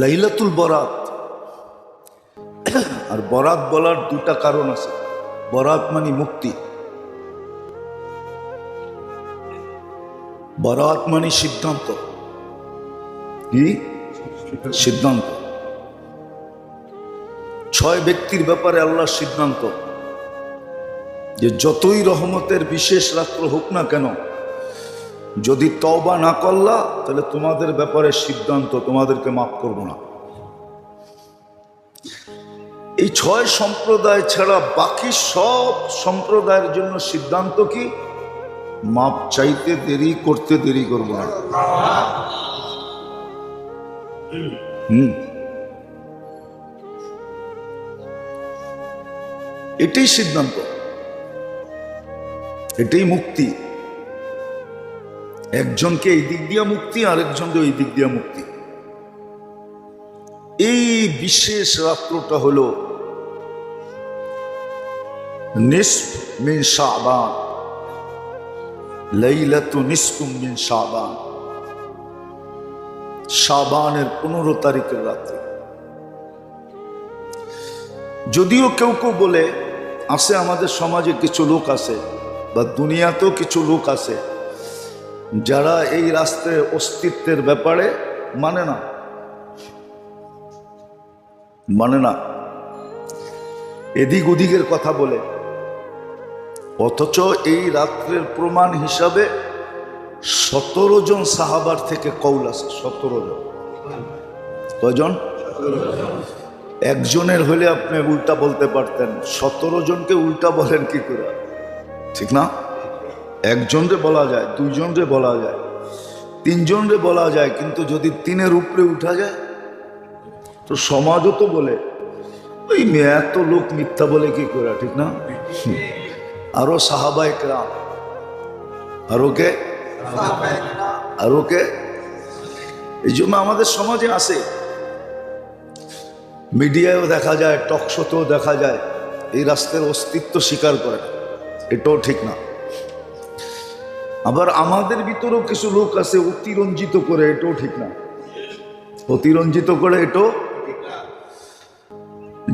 লাইলাতুল বরাত। আর বরাত বলার দুটা কারণ আছে। বরাত মানে মুক্তি, বরাত মানে সিদ্ধান্ত। কি সিদ্ধান্ত? 6 ব্যক্তির ব্যাপারে আল্লাহর সিদ্ধান্ত যে যতই রহমতের বিশেষ রাত্র হোক না কেন, যদি তওবা না করলা তাহলে তোমাদের ব্যাপারে সিদ্ধান্ত, তোমাদেরকে মাফ করব না। এই 6 সম্প্রদায় ছাড়া বাকি সব সম্প্রদায়ের জন্য সিদ্ধান্ত কি? মাপ চাইতে দেরি, করতে দেরি করব না। এটাই সিদ্ধান্ত, এটাই মুক্তি। একজনকে এই দিক দিয়া মুক্তি, আরেকজনকে ওই দিক দিয়া মুক্তি। এই বিশেষ রাত্রটা হলো নিসফ মিন শাবান, লাইলাতু নিসফুম মিন শাবান, শাবানের 15 তারিখের রাত্রে। যদিও কেউ কেউ বলে, আছে আমাদের সমাজে কিছু লোক আছে বা দুনিয়াতেও কিছু লোক আছে যারা এই রাস্তায় অস্তিত্বের ব্যাপারে মানে না, এদিক ওদিকের কথা বলে, অথচ এই রাত্রের প্রমাণ হিসাবে 17 জন সাহাবার থেকে কওল আছে। 17 জন। কয়জন? একজনের হলে আপনি উল্টা বলতে পারতেন, 17 জনকে উল্টা বলেন কি করে? ঠিক না? একজনরে বলা যায়, 2 জনরে বলা যায়, 3 জনরে বলা যায়, কিন্তু যদি 3-এর উপরে উঠা যায় তো সমাজও তো বলে ওই এত লোক মিথ্যা বলে কি করে, ঠিক না? আরো সাহাবায়ে কেরাম, আরো কে? এই জন্য আমাদের সমাজে আছে, মিডিয়ায়ও দেখা যায়, টক শোতেও দেখা যায়, এই রাস্তার অস্তিত্ব স্বীকার করে। এটাও ঠিক না। আবার আমাদের ভিতরেও কিছু লোক আছে অতিরঞ্জিত করে, এটাও ঠিক না। অতিরঞ্জিত করে এটাও,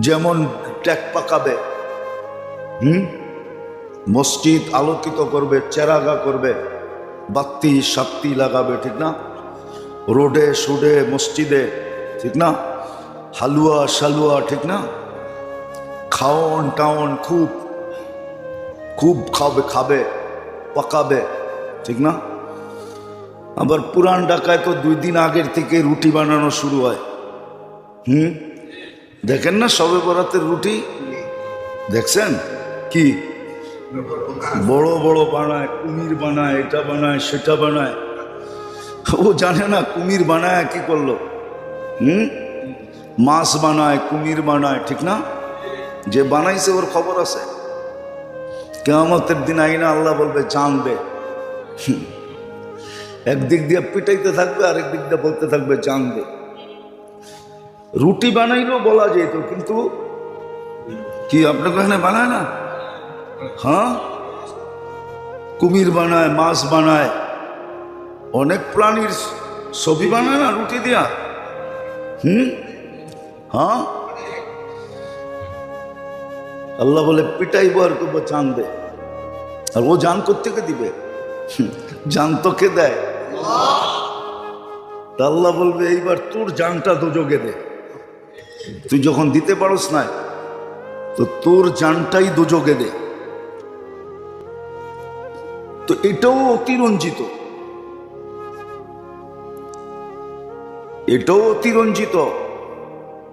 যেমন ট্যাক পাকাবে, মসজিদ আলোকিত করবে, চেরাগা করবে, বাতি সাত্তি লাগাবে, ঠিক না? রোডে সুডে মসজিদে, ঠিক না? হালুয়া শালুয়া, ঠিক না? খাওন টাউন খুব খাবে পাকাবে, ঠিক না? আবার পুরান ঢাকায় তো 2 দিন আগের থেকে রুটি বানানো শুরু হয়। দেখেন না শবে বরাতের রুটি? দেখছেন কি বড় বড় বানায়, কুমির বানায়, এটা বানায় সেটা বানায়। ও জানে না কুমির বানায় কি করলো। মাছ বানায়, কুমির বানায়, ঠিক না? যে বানাইছে ওর খবর আছে। কিয়ামতের দিন আইনা আল্লাহ বলবে জানবে। একদিক দিয়ে পিটাইতে থাকবে, আরেক দিক দিয়ে বলতে থাকবে জানবে। রুটি বানাইলেও বলা যেত, কিন্তু কি আপনাকে এখানে বানায় না? হ্যাঁ, কুমির বানায়, মাছ বানায়, অনেক প্রাণীর ছবি বানায় না রুটি দিয়া। হ্যাঁ, আল্লাহ বলে পিটাইব আর করবো চান দে। আর ও জান কোত্থেকে দিবে? জান তো কে দেয়? তা আল্লাহ বলবে এইবার তোর জানটা দোজগে দে। তুই যখন দিতে পারস না তো তোর জানটাই দোজগে দে। তো এটাও অতিরঞ্জিত, এটাও অতিরঞ্জিত।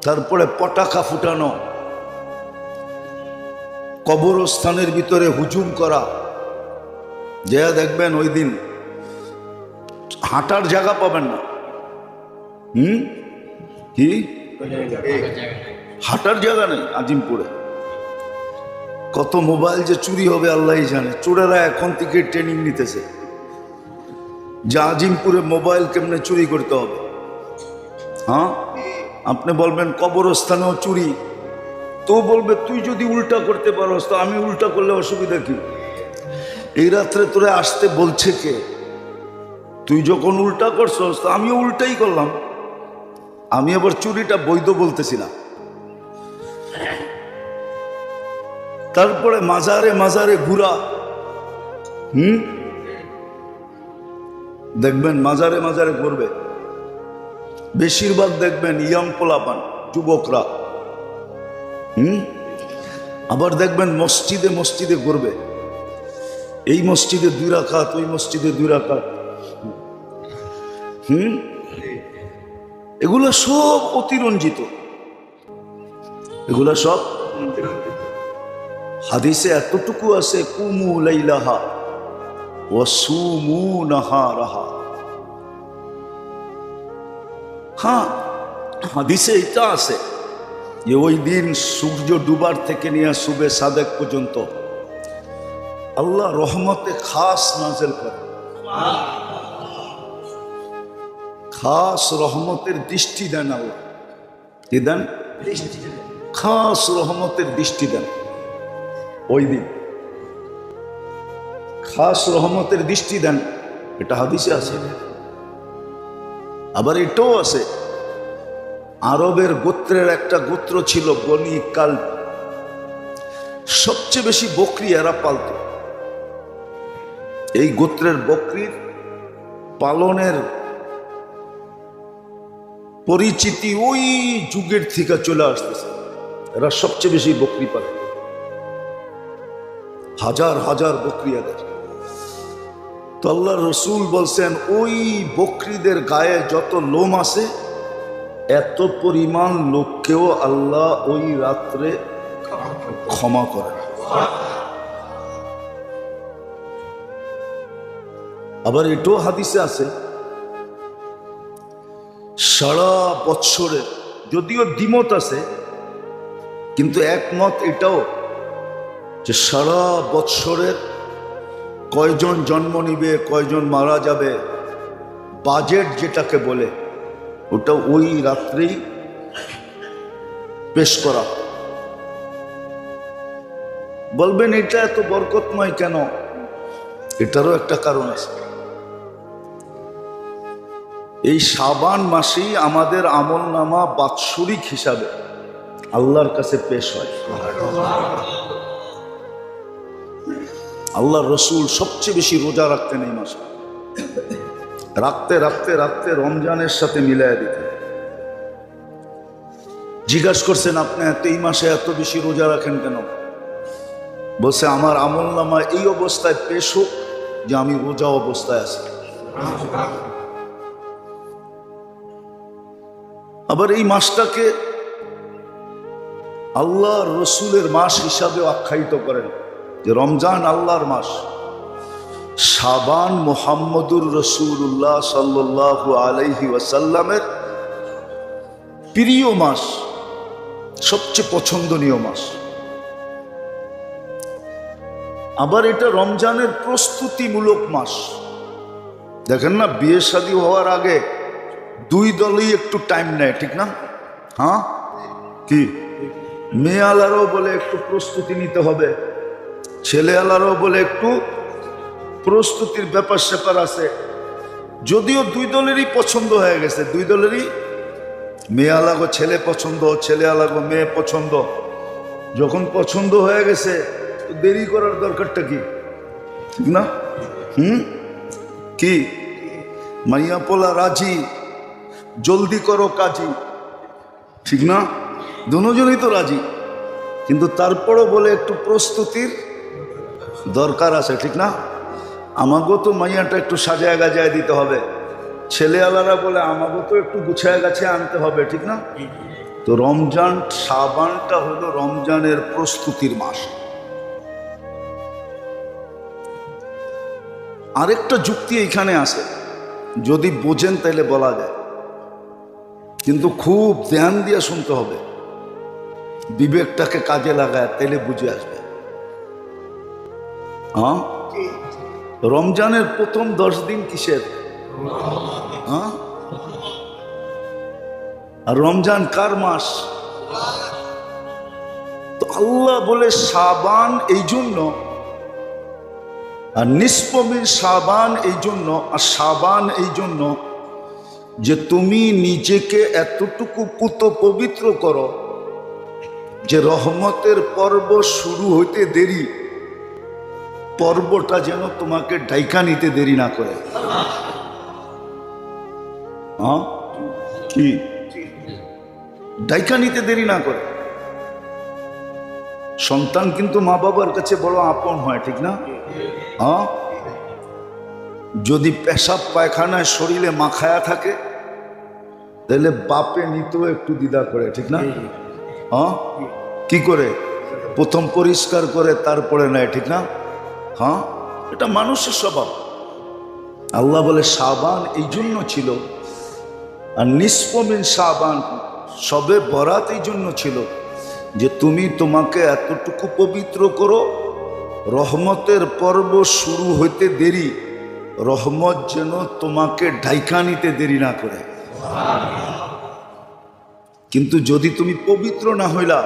তারপরে পটাকা ফুটানো, কবরস্থানের ভিতরে হুজুম করা। যে দেখবেন ওই দিন হাঁটার জায়গা পাবেন না। কি হাঁটার জায়গা নেই আজিমপুরে। কত মোবাইল যে চুরি হবে আল্লাহ জানে। চোরেরা এখন থেকে ট্রেনিং নিতেছে যে আজিমপুরে মোবাইল কেমনে চুরি করতে হবে। হ্যাঁ, আপনি বলবেন কবরস্থানেও চুরি, তো বলবে তুই যদি উল্টা করতে পারোস তো আমি উল্টা করলে অসুবিধা কি? এই রাত্রে তোরে আসতে বলছে কে? তুই যখন উল্টা করছস তো আমিও উল্টাই করলাম। আমি আবার চুরিটা বৈধ বলতেছি না। তারপরে মাজারে মাজারে ঘুরা। দেখবেন মাজারে মাজারে ঘুরবে, বেশিরভাগ দেখবেন ইয়াং পোলাপান, যুবকরা। আবার দেখবেন মসজিদে মসজিদে ঘুরবে, এই মসজিদে 2 রাকাত, ওই মসজিদে 2 রাকাত। এগুলো সব অতিরঞ্জিত, এগুলো সব হাদিসে এতটুকু আছে, কুমু লাইলাহা ওয়া সুমু নাহারাহা। হ্যাঁ, হাদিসে এটা আছে যে ওই দিন সূর্য ডুবার থেকে নিয়ে সুবে সাদেক পর্যন্ত আল্লাহ রহমতে খাস নাজেল করে, খাস রহমতের দৃষ্টি দেন। আল্লাহ কি দেন? খাস রহমতের দৃষ্টি দেন। ওই দিন খাস রহমতের দৃষ্টি দেন, এটা হাদিসে আছে। আবার এটাও আছে, আরবের গোত্রের একটা গোত্র ছিল বনি কালব, সবচেয়ে বেশি বকরি এরা পালত। এই গোত্রের বকরির পালনের পরিচিতি ওই যুগের থেকে চলে আসতেছে। এরা সবচেয়ে বেশি বকরি পালে, হাজার হাজার বকরি এদের। তো আল্লাহ রসুল বলছেন ওই বকরিদের গায়ে যত লোম আছে এত পরিমাণ লোককেও আল্লাহ ওই রাত্রে ক্ষমা করেন। আবার এটাও হাদিসে আছে, সারা বৎসরে, যদিও দ্বিমত আছে কিন্তু একমত এটাও যে সারা বৎসরের কয়জন জন্ম নিবে, কয়জন মারা যাবে, বাজেট যেটাকে বলে ওটা ওই রাত্রেই পেশ করা। বলবেন এটা এত বরকতময় কেন? এটারও একটা কারণ আছে। এই শাবান মাসেই আমাদের আমলনামা বাৎসরিক হিসাবে আল্লাহর কাছে পেশ হয়। আল্লাহর রসুল সবচেয়ে বেশি রোজা রাখতেন এই মাসে, রাখতে রাখতে রাখতে রমজানের সাথে মিলাইয়া দিতেন। জিজ্ঞাসা করছেন আপনি এই মাসে এত বেশি রোজা রাখেন কেন? বলছে আমার আমলনামা এই অবস্থায় পেশ হোক যে আমি রোজা অবস্থায় আছি। আবার এই মাসটাকে আল্লাহর রসুলের মাস হিসাবে আখ্যায়িত করেন যে রমজান আল্লাহর মাস, শাবান মুহাম্মদুর রাসূলুল্লাহ সাল্লাল্লাহু আলাইহি ওয়াসাল্লামের প্রিয় মাস, সবচেয়ে পছন্দনীয় মাস। আবার এটা রমজানের প্রস্তুতিমূলক মাস। দেখেন না, বিয়ে শাদী হওয়ার আগে 2 দলই একটু টাইম নেয়, ঠিক না? হ্যাঁ, কি মেয়ালারও বলে একটু প্রস্তুতি নিতে হবে, ছেলেওয়ালারও বলে একটু প্রস্তুতির ব্যাপার স্যাপার আছে, যদিও দুই দলেরই পছন্দ হয়ে গেছে, দুই দলেরই মেয়ে আলাগো ছেলে পছন্দ, ছেলে আলাগো মেয়ে পছন্দ। যখন পছন্দ হয়ে গেছে তো দেরি করার দরকারটা কি, ঠিক না? কি মাইয়া পোলা রাজি, জলদি করো কাজী, ঠিক না? দুজনই তো রাজি, কিন্তু তারপরও বলে একটু প্রস্তুতির দরকার আছে, ঠিক না? আমাকেও তো মাইয়াটা একটু সাজায় গাজায় দিতে হবে, ছেলেওয়ালারা বলে আমাকেও তো একটু গুছায় গাছে আনতে হবে, ঠিক না? তো রমজান শাবানটা হলো রমজানের প্রস্তুতির মাস। আরেকটা যুক্তি এখানে আছে, যদি বোঝেন তাহলে বলা যায়, কিন্তু খুব ধ্যান দিয়ে শুনতে হবে, বিবেকটাকে কাজে লাগায়, তাইলে বুঝে আসবে। হ্যাঁ, রমজানের প্রথম 10 দিন কিসের? হ্যাঁ, আর রমজান কার মাস? তো আল্লাহ বলে শাবান এই জন্য, আর নিসফমিন শাবান এই জন্য, আর শাবান এই জন্য যে তুমি নিজেকে এতটুকু পুত পবিত্র করো যে রহমতের পর্ব শুরু হইতে দেরি, পর্বটা যেন তোমাকে ডাইকা নিতে দেরি না করে। হ্যাঁ, কি ডাইকা নিতে দেরি না করে। সন্তান কিন্তু মা বাবার কাছে বড় আপন হয়, ঠিক না? হ্যাঁ, যদি পেশাব পায়খানায় শরীরে মাখায়া থাকে তাহলে বাপে নিতেও একটু দ্বিধা করে, ঠিক না? হ্যাঁ, কি করে? প্রথম পরিষ্কার করে তারপরে নেয়, ঠিক না? হ্যাঁ, এটা মানুষের স্বভাব। আল্লাহ বলে শাবান এই জন্য ছিল, আর নিসফমিন শাবান সবে বরাত এই জন্য ছিল যে তুমি তোমাকে এতটুকু পবিত্র করো, রহমতের পর্ব শুরু হইতে দেরি, রহমত যেন তোমাকে ঢাইকা নিতে দেরি না করে। কিন্তু যদি তুমি পবিত্র না হইলা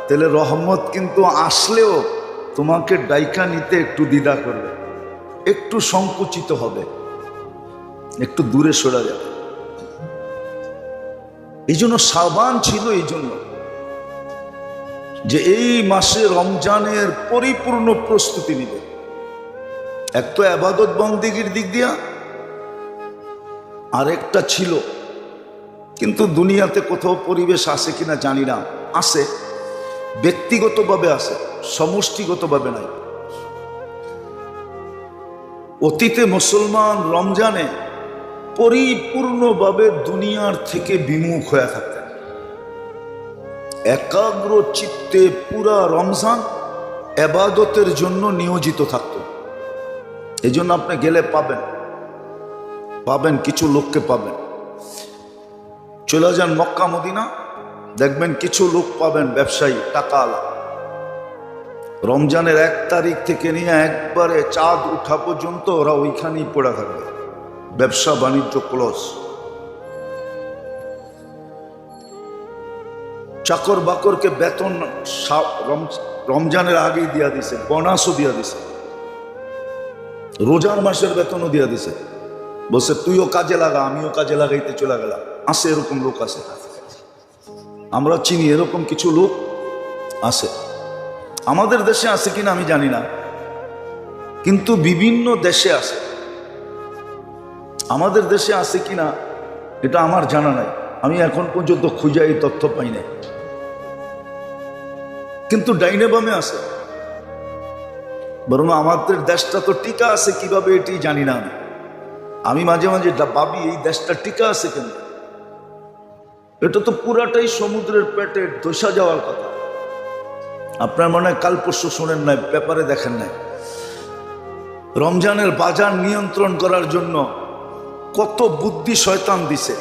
তাহলে রহমত কিন্তু আসলেও তোমাকে ডাইকা নিতে একটু দ্বিধা করবে, একটু সংকুচিত হবে, একটু দূরে সরে যাবে। এই জন্য শাবান ছিল, এই জন্য যে এই মাসে রমজানের পরিপূর্ণ প্রস্তুতি নিবে। এক তো আবাদত বন্দেগীর দিক দিয়া, আরেকটা ছিল, কিন্তু দুনিয়াতে কোথাও পরিবেশ আছে কিনা জানি না, আছে ব্যক্তিগতভাবে আছে, সমষ্টিগতভাবে নাই। অতীতে মুসলমান রমজানে পরিপূর্ণভাবে দুনিয়ার থেকে বিমুখ হয়ে থাকতেন, একাগ্র চিত্তে পুরা রমজান ইবাদতের জন্য নিয়োজিত থাকত। এই জন্য আপনি গেলে পাবেন কিছু লোককে পাবেন, চলে যান মক্কা মদিনা, দেখবেন কিছু লোক পাবেন ব্যবসায়ী টাকাওয়ালা, রমজানের 1 তারিখ থেকে নিয়ে একবারে চাঁদ উঠা পর্যন্ত ওরা ওইখানেই পড়ে থাকবে, ব্যবসা বাণিজ্য ক্লোজ। চাকর বাকরকে বেতন রমজানের আগেই দিয়া দিছে, বোনাসও দিয়া দিছে, রোজার মাসের বেতনও দিয়া দিছে, বলছে তুইও কাজে লাগা, আমিও কাজে লাগাইতে চলে গেলাম। আছে এরকম লোক, আছে, আমরা চিনি এরকম কিছু লোক আছে। আমাদের দেশে আছে কিনা আমি জানি না, কিন্তু বিভিন্ন দেশে আছে। আমাদের দেশে আছে কিনা এটা আমার জানা নাই, আমি এখন পর্যন্ত খুঁজে এই তথ্য পাই নাই, কিন্তু ডাইনে বামে আছে। বরং আমাদের দেশটা তো টিকা আছে কিভাবে এটি জানি না। আমি মাঝে মাঝে ভাবি এই দেশটা টিকা আছে কেন? এটা তো পুরাটাই সমুদ্রের পেটে ধসা যাওয়ার কথা। আপনার মনে হয় কাল পরশু শোনেন নাই, পেপারে দেখেন নাই, রমজানের বাজার নিয়ন্ত্রণ করার জন্য কত বুদ্ধি শয়তান দিছে,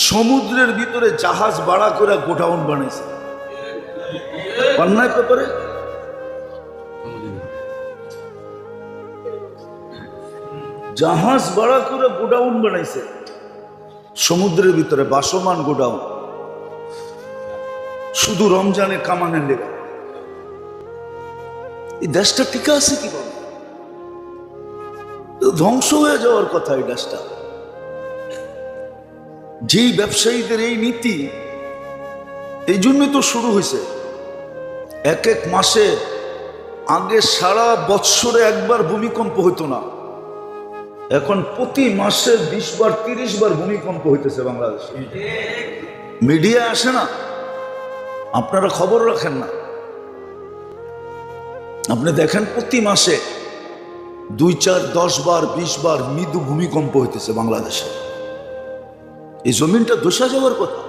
সমুদ্রের ভিতরে জাহাজ ভাড়া করে গোডাউন বানাইছে। পান্নায় পেপারে জাহাজ ভাড়া করে গোডাউন বানাইছে সমুদ্রের ভিতরে, ভাসমান গোডাউন, শুধু রমজানে কামানের লেগে। এই দেশটা টিকে আছে কিভাবে? ধ্বংস হয়ে যাওয়ার কথা এই দেশটা। যেই ব্যবসায়ীদের এই নীতি, এই জন্যই তো শুরু হয়েছে। এক এক মাসে, আগে সারা বৎসরে একবার ভূমিকম্প হইতো না, এখন প্রতি মাসে 20 বার 30 বার ভূমিকম্প হইতেছে বাংলাদেশে। মিডিয়া আসে না, আপনারা খবর রাখেন না। আপনি দেখেন প্রতি মাসে 2, 4, 10 বার 20 বার মৃদু ভূমিকম্প হইতেছে বাংলাদেশে। এই জমিনটা ধসা যাওয়ার কথা।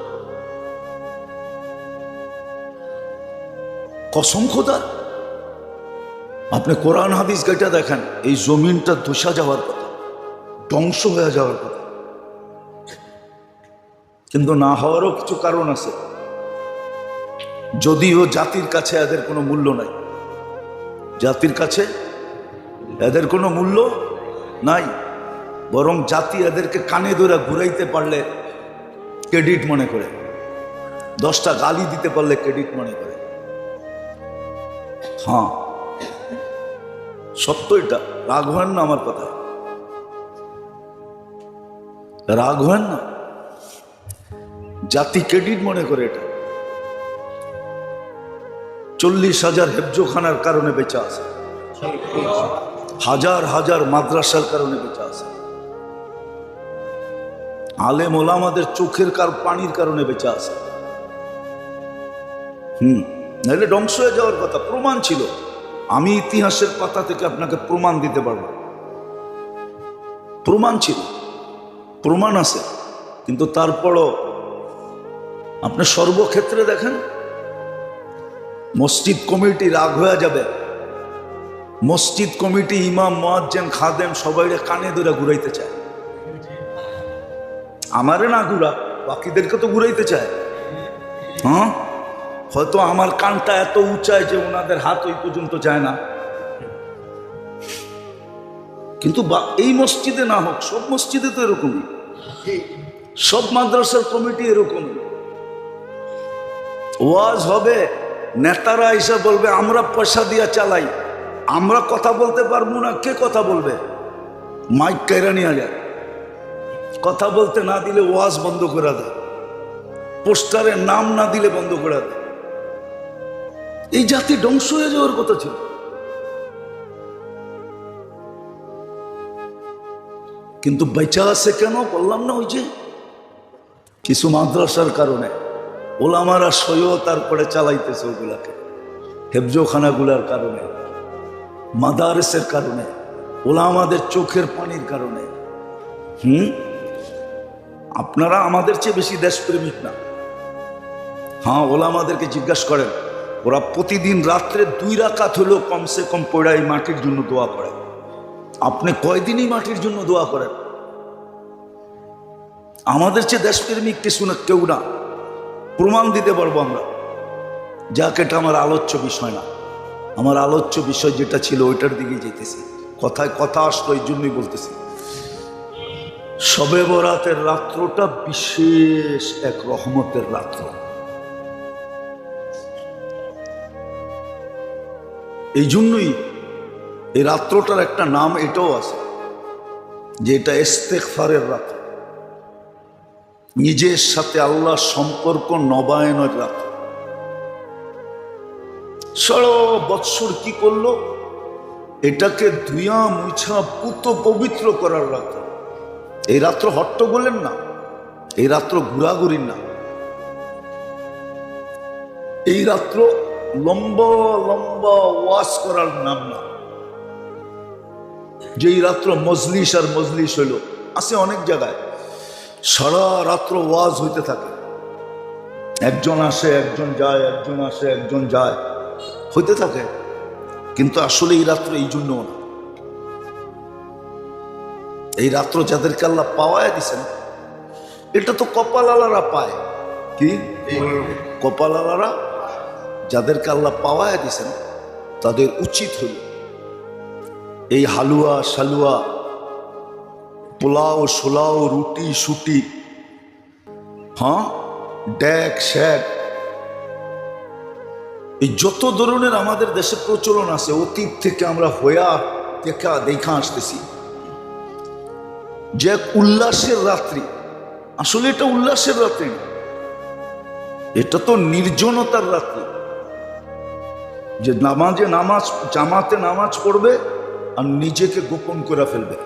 কসম খোদার, আপনি কোরআন হাদিস গাইটা দেখেন, এই জমিনটা ধসা যাওয়ার কথা, ধ্বংস হয়ে যাওয়ার কথা। কিন্তু না হওয়ারও কিছু কারণ আছে। যদিও জাতির কাছে এদের কোনো মূল্য নাই, জাতির কাছে এদের কোনো মূল্য নাই, বরং জাতি এদেরকে কানে ধরে ঘুরাইতে পারলে ক্রেডিট মনে করে, 10টা গালি দিতে পারলে ক্রেডিট মনে করে। হ্যাঁ, সত্য এটা, রাগ হন না আমার কথা, রাগ হন না। জাতি ক্রেডিট মনে করে এটা। 40,000 হেফজোখানার কারণে বেঁচে আছে, হাজার হাজার মাদ্রাসার কারণে বেঁচে আছে, আলেম ওলামাদের চোখের পানির কারণে বেঁচে আছে। নাহলে ধ্বংস হয়ে যাওয়ার কথা। প্রমাণ ছিল, আমি ইতিহাসের পাতা থেকে আপনাকে প্রমাণ দিতে পারবো, প্রমাণ ছিল, প্রমাণ আছে। কিন্তু তারপরও আপনি সর্বক্ষেত্রে দেখেন, মসজিদ কমিটি রাগ হয়ে যাবে, মসজিদ কমিটি ইমাম মুয়াজ্জিন খাদেম সবাই কানে ধরে ঘুরাইতে চায়। আমারে না ঘুরা, বাকিদেরকে তো ঘুরাইতে চায়। হ্যাঁ, হয়তো আমার কানটা এত উঁচায় যে ওনাদের হাত ওই পর্যন্ত যায় না। কিন্তু এই মসজিদে না হোক, সব মসজিদে তো এরকমই, সব মাদ্রাসার কমিটি এরকমই। ওয়াজ হবে, নেতারা এসে বলবে আমরা পয়সা দিয়ে চালাই, আমরা কথা বলতে পারবো না, কে কথা বলবে? মাইক কেড়ে নিয়ে যায়, কথা বলতে না দিলে ওয়াজ বন্ধ করে দেয়, পোস্টারে নাম না দিলে বন্ধ করে দেয়। এই জাতি ধ্বংস হয়ে যাওয়ার কথা ছিল। কিন্তু বেঁচে আছে কেন বললাম না, ওই যে কিছু মাদ্রাসার কারণে, ওলামারা সইও তারপরে চালাইতেছে ওগুলাকে, হেফজোখানাগুলার কারণে, মাদারেসের কারণে, ওলামাদের চোখের পানির কারণে। আপনারা আমাদের চেয়ে বেশি দেশপ্রেমিক না। হ্যাঁ, ওলামাদেরকে জিজ্ঞাসা করেন, ওরা প্রতিদিন রাত্রে 2 রাকাত হলেও কমসে কম পড়া এই মাটির জন্য দোয়া করে। আপনি কয়দিনই মাটির জন্য দোয়া করেন? আমাদের চেয়ে দেশপ্রেমিক কিছু না, কেউ না। প্রমাণ দিতে পারবো আমরা, যাকে এটা আমার আলোচ্য বিষয় না। আমার আলোচ্য বিষয় যেটা ছিল ওইটার দিকেই যেতেছি। কথায় কথা আসলো, এই জন্যই বলতেছি। শবে বরাতের রাত্রটা বিশেষ এক রহমতের রাত্র। এই জন্যই এই রাত্রটার একটা নাম এটাও আছে, যে এটা ইস্তেগফারের রাত্র, নিজের সাথে আল্লাহ সম্পর্ক নবায়নের রাত্র। সারা বৎসর কি করলো, এটাকে ধুয়া মুছা পুত পবিত্র করার রাত্র। এই রাত্র হট্টগোলের না, এই রাত্র ঘোরাঘুরির না, এই রাত্র লম্বা লম্বা ওয়াজ করার নাম না। যেই রাত্র মজলিস আর মজলিস হইল, আছে অনেক জায়গায় সারা রাত্র ওয়াজ হইতে থাকে, একজন আসে একজন যায়, একজন আসে একজন যায়, হইতে থাকে। কিন্তু আসলে এই রাত্র এই জন্য না। এই রাত্র যাদেরকে আল্লাহ পাওয়ায় দিছেন, এটা তো কপালালারা পায়। কি কপালালারা? যাদেরকে আল্লাহ পাওয়ায় দিছেন তাদের উচিত হল এই হালুয়া শালুয়া, পোলাও সোলাও, রুটি সুটি, হ্যাঁ, ড্যাক শ্যাক, এই যত ধরনের আমাদের দেশে প্রচলন আছে, অতীত থেকে আমরা দেখা আসতেছি যে এক উল্লাসের রাত্রি। আসলে এটা উল্লাসের রাত্রি না, এটা তো নির্জনতার রাত্রি। যে জামাতে নামাজ পড়বে আর নিজেকে গোপন করে ফেলবে,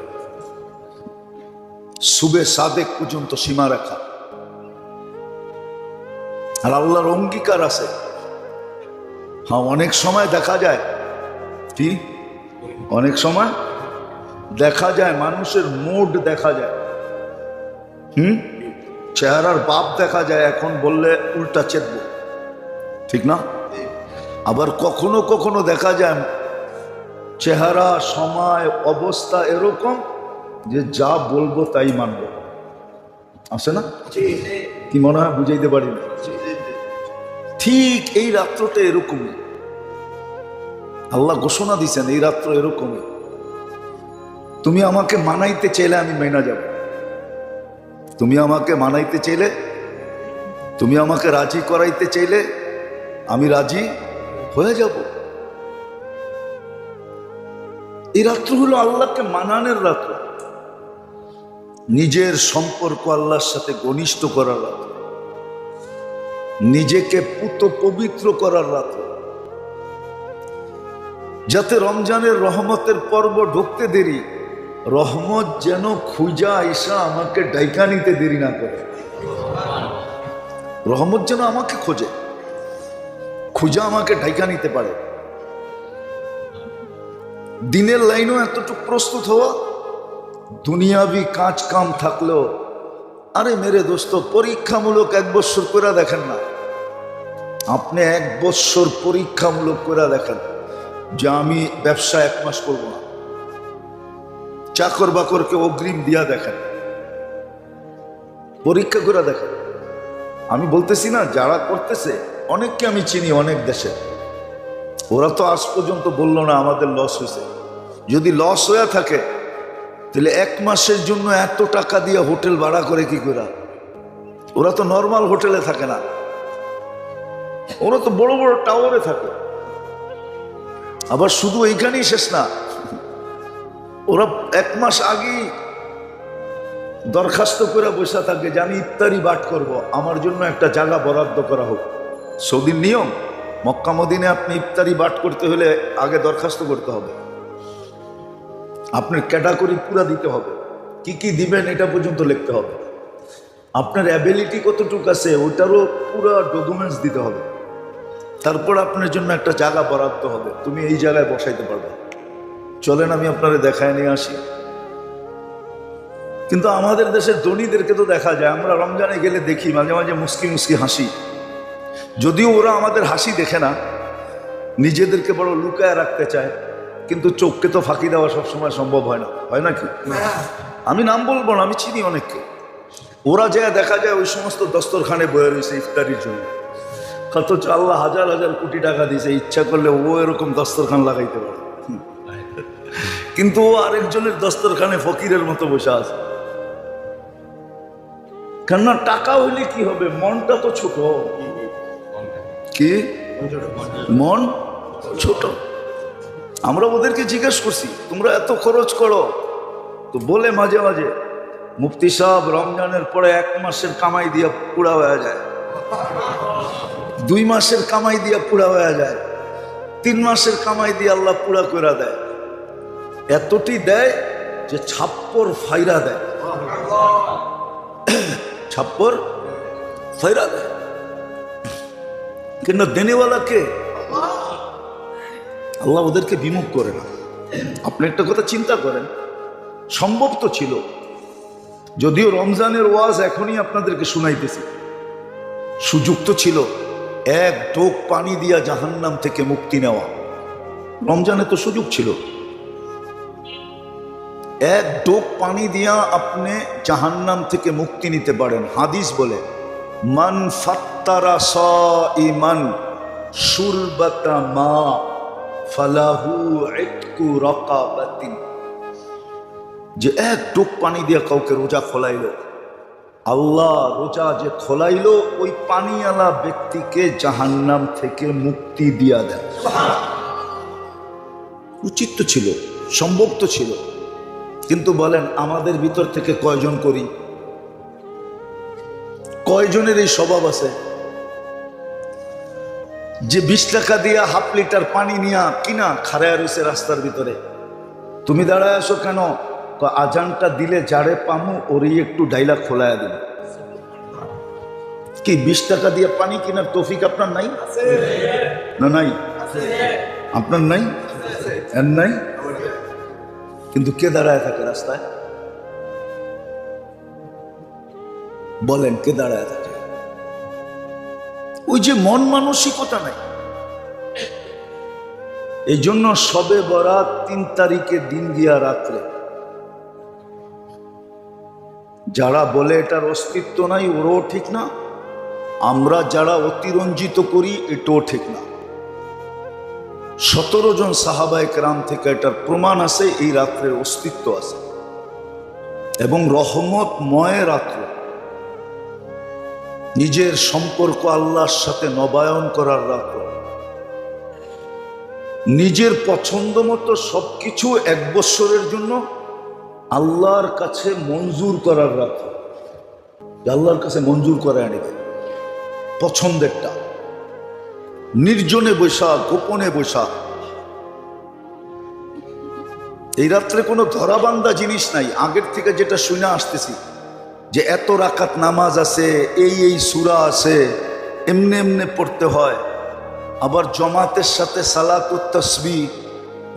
সুবে সাদেক পর্যন্ত সীমা রাখা। আর আল্লাহর অঙ্গীকার আছে। হ্যাঁ, অনেক সময় দেখা যায়, কি অনেক সময় দেখা যায় মানুষের মুড দেখা যায়, চেহারার বাপ দেখা যায়, এখন বললে উল্টা চেতব, ঠিক না? আবার কখনো কখনো দেখা যায় চেহারা, সময়, অবস্থা এরকম যে যা বলবো তাই মানবো, আছে না? কি মনে হয় বুঝাইতে পারি না? ঠিক এই রাত্রটা এরকমই। আল্লাহ ঘোষণা দিছেন এই রাত্র এরকমই। তুমি আমাকে মানাইতে চাইলে আমি মেনা যাব, তুমি আমাকে মানাইতে চাইলে, তুমি আমাকে রাজি করাইতে চাইলে আমি রাজি হয়ে যাব। এই রাত্র হলো আল্লাহকে মানানোর রাত্র, নিজের সম্পর্ক আল্লাহর সাথে ঘনিষ্ঠ করার রাত্র, নিজেকে পুত পবিত্র করার রাত্র, যাতে রমজানের রহমতের পর্ব ঢুকতে দেরি, রহমত যেন খুঁজা আইসা আমাকে ডাইকা নিতে দেরি না করে। রহমত যেন আমাকে খোঁজে, খুঁজা আমাকে ডাইকা নিতে পারে। দিনের লাইনও এতটুকু প্রস্তুত হওয়া, দুনিয়াবি কাজ কাম থাকলেও, আরে মেরে দোস্ত, পরীক্ষামূলক 1 বছর করে দেখেন না, আপনি 1 বছর পরীক্ষামূলক করে দেখেন যে আমি ব্যবসা 1 মাস করব না, চাকর বাকরকে অগ্রিম দিয়া দেখেন, পরীক্ষা করে দেখেন। আমি বলতেছি না, যারা করতেছে অনেককে আমি চিনি, অনেক দেশে, ওরা তো আজ পর্যন্ত বললো না আমাদের লস হয়েছে। যদি লস হয়ে থাকে তাহলে 1 মাসের জন্য এত টাকা দিয়ে হোটেল ভাড়া করে কি করে? ওরা তো নর্মাল হোটেলে থাকে না, ওরা তো বড় বড় টাওয়ারে থাকে। আবার শুধু এইখানেই শেষ না, ওরা 1 মাস আগেই দরখাস্ত করে বসে থাকে যে আমি ইফতারি বাট করব, আমার জন্য একটা জায়গা বরাদ্দ করা হোক। সৌদির নিয়ম, মক্কা মদিনে আপনি ইফতারি বাট করতে হলে আগে দরখাস্ত করতে হবে, আপনার ক্যাটাগরি পুরা দিতে হবে, কি কি দিবেন এটা পর্যন্ত লিখতে হবে, আপনার অ্যাবিলিটি কতটুকু আছে ওটারও পুরো ডকুমেন্টস দিতে হবে। তারপর আপনার জন্য একটা জায়গা বরাদ্দ হবে, তুমি এই জায়গায় বসাইতে পারবে। চলেন আমি আপনারা দেখায় নিয়ে আসি। কিন্তু আমাদের দেশের ধনীদেরকে তো দেখা যায়, আমরা রমজানে গেলে দেখি মাঝে মাঝে মুস্কি মুস্কি হাসি, যদিও ওরা আমাদের হাসি দেখে না, নিজেদেরকে বড় লুকায় রাখতে চায়, কিন্তু চোখকে তো ফাঁকি দেওয়া সবসময় সম্ভব হয় না, হয় নাকি? আমি নাম বলবো না, আমি চিনি অনেককে। ওরা যায় দেখা যায় ওই সমস্ত দস্তরখানে বয়ে রয়েছে ইফতারির জন্য, অথচ আল্লাহ হাজার হাজার কোটি টাকা দিয়েছে, ইচ্ছা করলে ও এরকম দস্তরখান লাগাইতে পারে, কিন্তু ও আরেকজনের দস্তরখানে ফকিরের মতো বসে আছে। কেননা টাকা হইলে কি হবে, মনটা তো ছোট। কি মন ছোট? আমরা ওদেরকে জিজ্ঞেস করছি তোমরা এত খরচ করো, তো বলে মাঝে মাঝে মুফতি সাহেব রমজানের পরে 1 মাসের কামাই দিয়া পুরা হয়ে যায়, 2 মাসের কামাই দিয়া পুরা হয়ে যায়, 3 মাসের কামাই দিয়ে আল্লাহ পুরা করে দেয়। এতটি দেয় যে ছাপ্পর ফাইরা দেয়, ছাপ্পর ফাইরা দেয়। কিন্তু দেনেওয়ালা কে? আল্লাহ ওদেরকে বিমুখ করে না। আপনি একটা কথা চিন্তা করেন, সম্ভব তো ছিল, যদিও রমজানের ওয়াজ এখনই আপনাদেরকে শুনাইতেছি, সুযোগ তো ছিল 1 ঢোক পানি দিয়া জাহান্নাম থেকে মুক্তি নেওয়া। রমজানে তো সুযোগ ছিল, 1 ঢোক পানি দিয়া আপনি জাহান্নাম থেকে মুক্তি নিতে পারেন। হাদিস বলে মান ফাত্তারা সাইমান শুরবাতা মা ফালাহু ইতকু রাকাবাতিন, যে 1 ঢোক পানি দিয়া কাউকে রোজা খোলাইল, আল্লাহ রোজা যে খোলাইলো ওই পানিওয়ালা ব্যক্তিকে জাহান্নাম থেকে মুক্তি দিয়া দেয়। উচিত তো ছিল, সম্ভব তো ছিল, কিন্তু বলেন আমাদের ভিতর থেকে কয়জন করি? কয়জনের এই স্বভাব আছে যে 20 টাকা দিয়া হাফ লিটার পানি নিয়া কিনা খাড়ায় রয়েছে রাস্তার ভিতরে? তুমি দাঁড়ায় আসো কেন? আজানটা দিলে যারে পামু ওরই একটু ডাইলা খোলায় দিল। কি 20 টাকা দিয়ে পানি কেনার তৌফিক আপনার নাই? না নাই? আপনার নাই? এর নাই? কিন্তু কে দাঁড়ায় থাকে রাস্তায়? বলেন কে দাঁড়ায় থাকে? ওই যে মন মানসিকতা নাই। এই জন্য শবে বরাত 3 তারিখে দিন গিয়া রাত্রে যারা বলে এটার অস্তিত্ব নাই ওরাও ঠিক না, আমরা যারা অতিরঞ্জিত করি এটাও ঠিক না। 17 জন সাহাবায়ে কেরাম থেকে এটার প্রমাণ আছে এই রাত্রের অস্তিত্ব আছে এবং রহমতময় রাত্র। নিজের সম্পর্ক আল্লাহর সাথে নবায়ন করার রাত্র, নিজের পছন্দ মতো সবকিছু 1 বছরের জন্য আল্লাহর কাছে মঞ্জুর করার রাত্র। আল্লাহর কাছে মঞ্জুর করে আনিবে পছন্দেরটা, নির্জনে বৈশা, গোপনে বৈশা। এই রাত্রে কোনো ধরাবান্ধা জিনিস নাই। আগের থেকে যেটা শুনে আসতেছি যে এত রাকাত নামাজ আছে, এই সূরা আছে, এমনে এমনে পড়তে হয়। আবার জামাতের সাথে সালাতুত তাসবিহ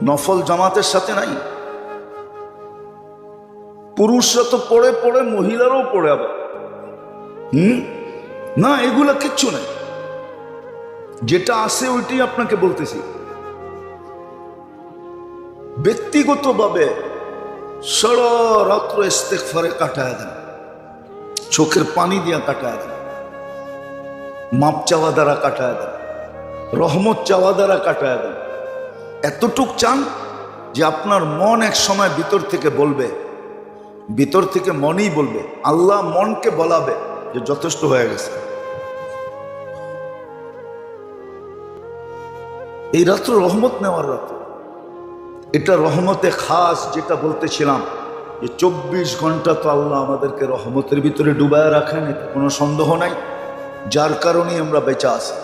নফল জামাতের সাথে নাই। পুরুষরা তো পড়ে পড়ে, মহিলারাও পড়ে আবার। না, এগুলা কিচ্ছু নাই। যেটা আছে ওইটাই আপনাকে বলতেছি। ব্যক্তিগতভাবে সারা রাত্র ইস্তেগফারে কাটায় দেন, চোখের পানি দিয়া কাটায় দেন, মাপ চাওয়া দ্বারা কাটায় দেন, রহমত চাওয়া দ্বারা কাটায় দেন। এতটুক চান যে আপনার মন এক সময় ভিতর থেকে বলবে, ভিতর থেকে মনই বলবে, আল্লাহ মনকে বলাবে যে যথেষ্ট হয়ে গেছে। এই রাত্র রহমত নেওয়ার রাত্র। এটা রহমতে খাস, যেটা বলতেছিলাম যে 24 ঘন্টা তো আল্লাহ আমাদেরকে রহমতের ভিতরে ডুবায় রাখেন, এতে কোনো সন্দেহ নাই, যার কারণেই আমরা বেঁচে আছি।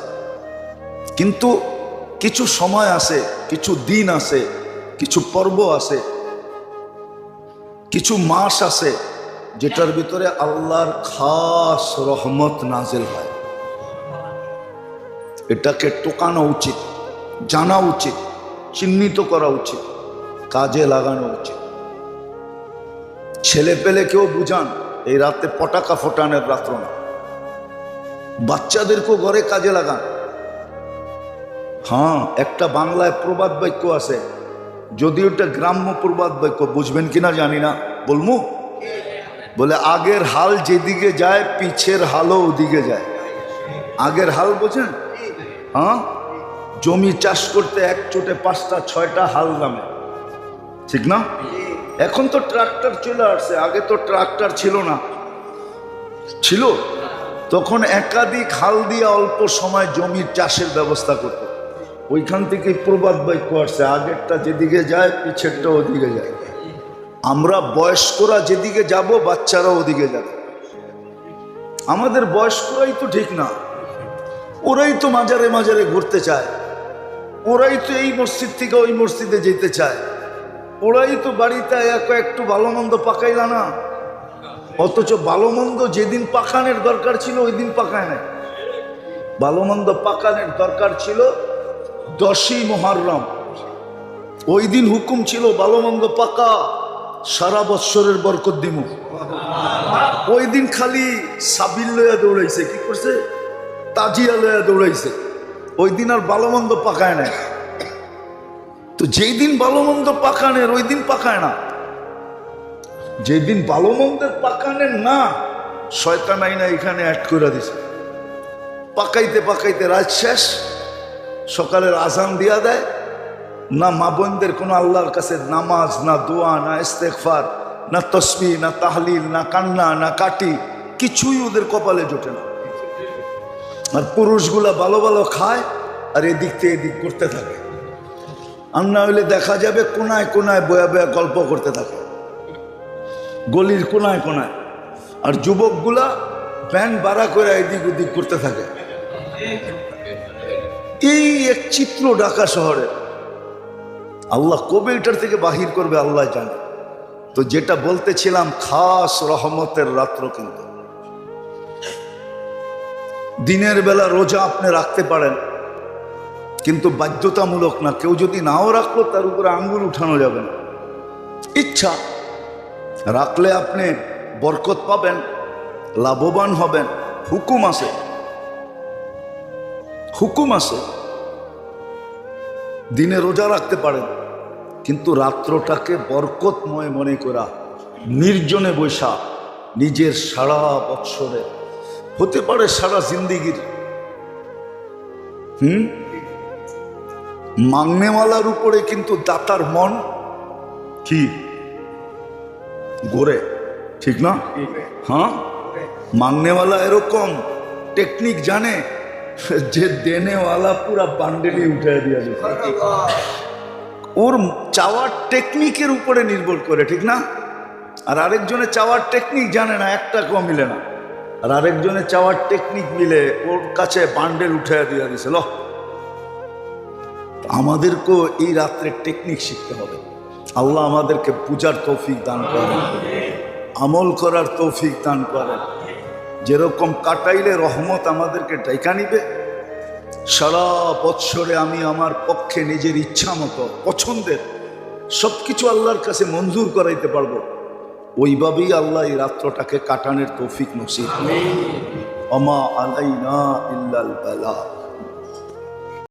কিন্তু কিছু সময় আছে, কিছু দিন আছে, কিছু পর্ব আছে, কিছু মাস আছে যেটার ভিতরে আল্লাহর খাস রহমত নাজিল হয়। এটাকে টোকানো উচিত, জানা উচিত, চিহ্নিত করা উচিত, কাজে লাগানো উচিত। ছেলে পেলে কেউ বুঝান, এই রাতে পটাকা ফোটানোর রাত্র না। বাচ্চাদেরকেও ঘরে কাজে লাগান। হ্যাঁ, একটা বাংলায় প্রবাদ বাক্য আছে, যদি ওটা গ্রাম্য প্রবাদ বাক্য, বুঝবেন কিনা জানি না, বলমু? বলে আগের হাল যেদিকে যায় পিছের হালও ওদিকে যায়। আগের হাল বোঝেন? হ্যাঁ, জমি চাষ করতে এক চোটে 5টা 6টা হাল নামে, ঠিক না? এখন তো ট্রাক্টর চলে আসছে, আগে তো ট্রাক্টর ছিল না। ছিল তখন একাধিক হাল দিয়ে অল্প সময় জমির চাষের ব্যবস্থা করত। ওইখান থেকে প্রবাদ বাক্য আসছে, আগেরটা যেদিকে যায় পিছেরটা ওদিকে যায়। আমরা বয়স্করা যেদিকে যাব বাচ্চারা ওদিকে যাবে। আমাদের বয়স্করাই তো ঠিক না, ওরাই তো মাজারে মাজারে ঘুরতে চায়, ওরাই তো এই মসজিদ থেকে ওই মসজিদে যেতে চায়, ওরাই তো বাড়িতে একটু ভালো মন্দ পাকাইলা না। অথচ ভালো মন্দ যেদিন পাকানের দরকার ছিল ওই দিন পাকায় নাই। ভালো মন্দ পাকানের দরকার ছিল 10ই মুহররম, ওই দিন হুকুম ছিল ভালো মন্দ পাকা, সারা বৎসরের বরকত দিমু। ওই দিন খালি সাবিল লইয়া দৌড়াইছে, কি করছে? তাজিয়া লইয়া দৌড়াইছে। ওই দিন আর ভালো মন্দ পাকায় নাই। তো যেই দিন ভালো মন্দ পাকানের ওই দিন পাকায় না। যেদিন ভালো মন্দের পাকানের না, শয়তান আইনা এখানে অ্যাড করে দিছে। পাকাইতে পাকাইতে রাত শেষ, সকালের আজান দিয়া দেয় না। মা বোনদের কোনো আল্লাহর কাছে নামাজ, না দোয়া, না ইস্তেগফার, না তসবিহ, না তাহলিল, না কান্না, না কাটি, কিছুই ওদের কপালে জোটে না। আর পুরুষগুলা ভালো ভালো খায় আর এদিক থেকে এদিক করতে থাকে, আর না হইলে দেখা যাবে কোনায় কোনায় বয়া বয়া গল্প করতে থাকে গলির কোনায় কোনায়, আর যুবকগুলা ব্যান্ড বাড়া করে এদিক ওদিক করতে থাকে। এই এক চিত্র ঢাকা শহরে। আল্লাহ কবে এটার থেকে বাহির করবে আল্লাহ জানে। তো যেটা বলতেছিলাম, খাস রহমতের রাত্র, কিন্তু দিনের বেলা রোজা আপনি রাখতে পারেন, কিন্তু বাধ্যতামূলক না। কেউ যদি নাও রাখলো তার উপরে আঙ্গুল উঠানো যাবে না, ইচ্ছা রাখলে আপনি বরকত পাবেন, লাভবান হবেন। হুকুম আছে, হুকুম আছে। দিনে রোজা রাখতে পারেন, কিন্তু রাত্রটাকে বরকতময় মনে করা, নির্জনে বৈশা নিজের সারা বৎসরে, হতে পারে সারা জিন্দিগির মাংনেওয়ালার উপরে কিন্তু দাতার মন কি গড়ে, ঠিক না? হ্যাঁ, মাংনেওয়ালা এরকম টেকনিক জানে যে দেনেওয়ালা পুরা বান্ডেলি উঠে দিয়ে যাবে। ওর চাওয়ার টেকনিকের উপরে নির্ভর করে, ঠিক না? আর আরেকজনের চাওয়ার টেকনিক জানে না, একটা কম মিলে না। আর আরেকজনের চাওয়ার টেকনিক মিলে ওর কাছে বান্ডেল উঠে দিয়ে দিয়েছিল। আমাদেরকেও এই রাত্রে টেকনিক শিখতে হবে। আল্লাহ আমাদেরকে পূজার তৌফিক দান করেন, আমল করার তৌফিক দান করেন। যেরকম কাটাইলে রহমত আমাদেরকে ডাইকা নিবে, সারা বৎসরে আমি আমার পক্ষে নিজের ইচ্ছা মতো পছন্দের সবকিছু আল্লাহর কাছে মঞ্জুর করাইতে পারবো। ওইভাবেই আল্লাহ এই রাত্রটাকে কাটানোর তৌফিক নসিব। ওমা আলাইনা ইল্লাল বালাগ।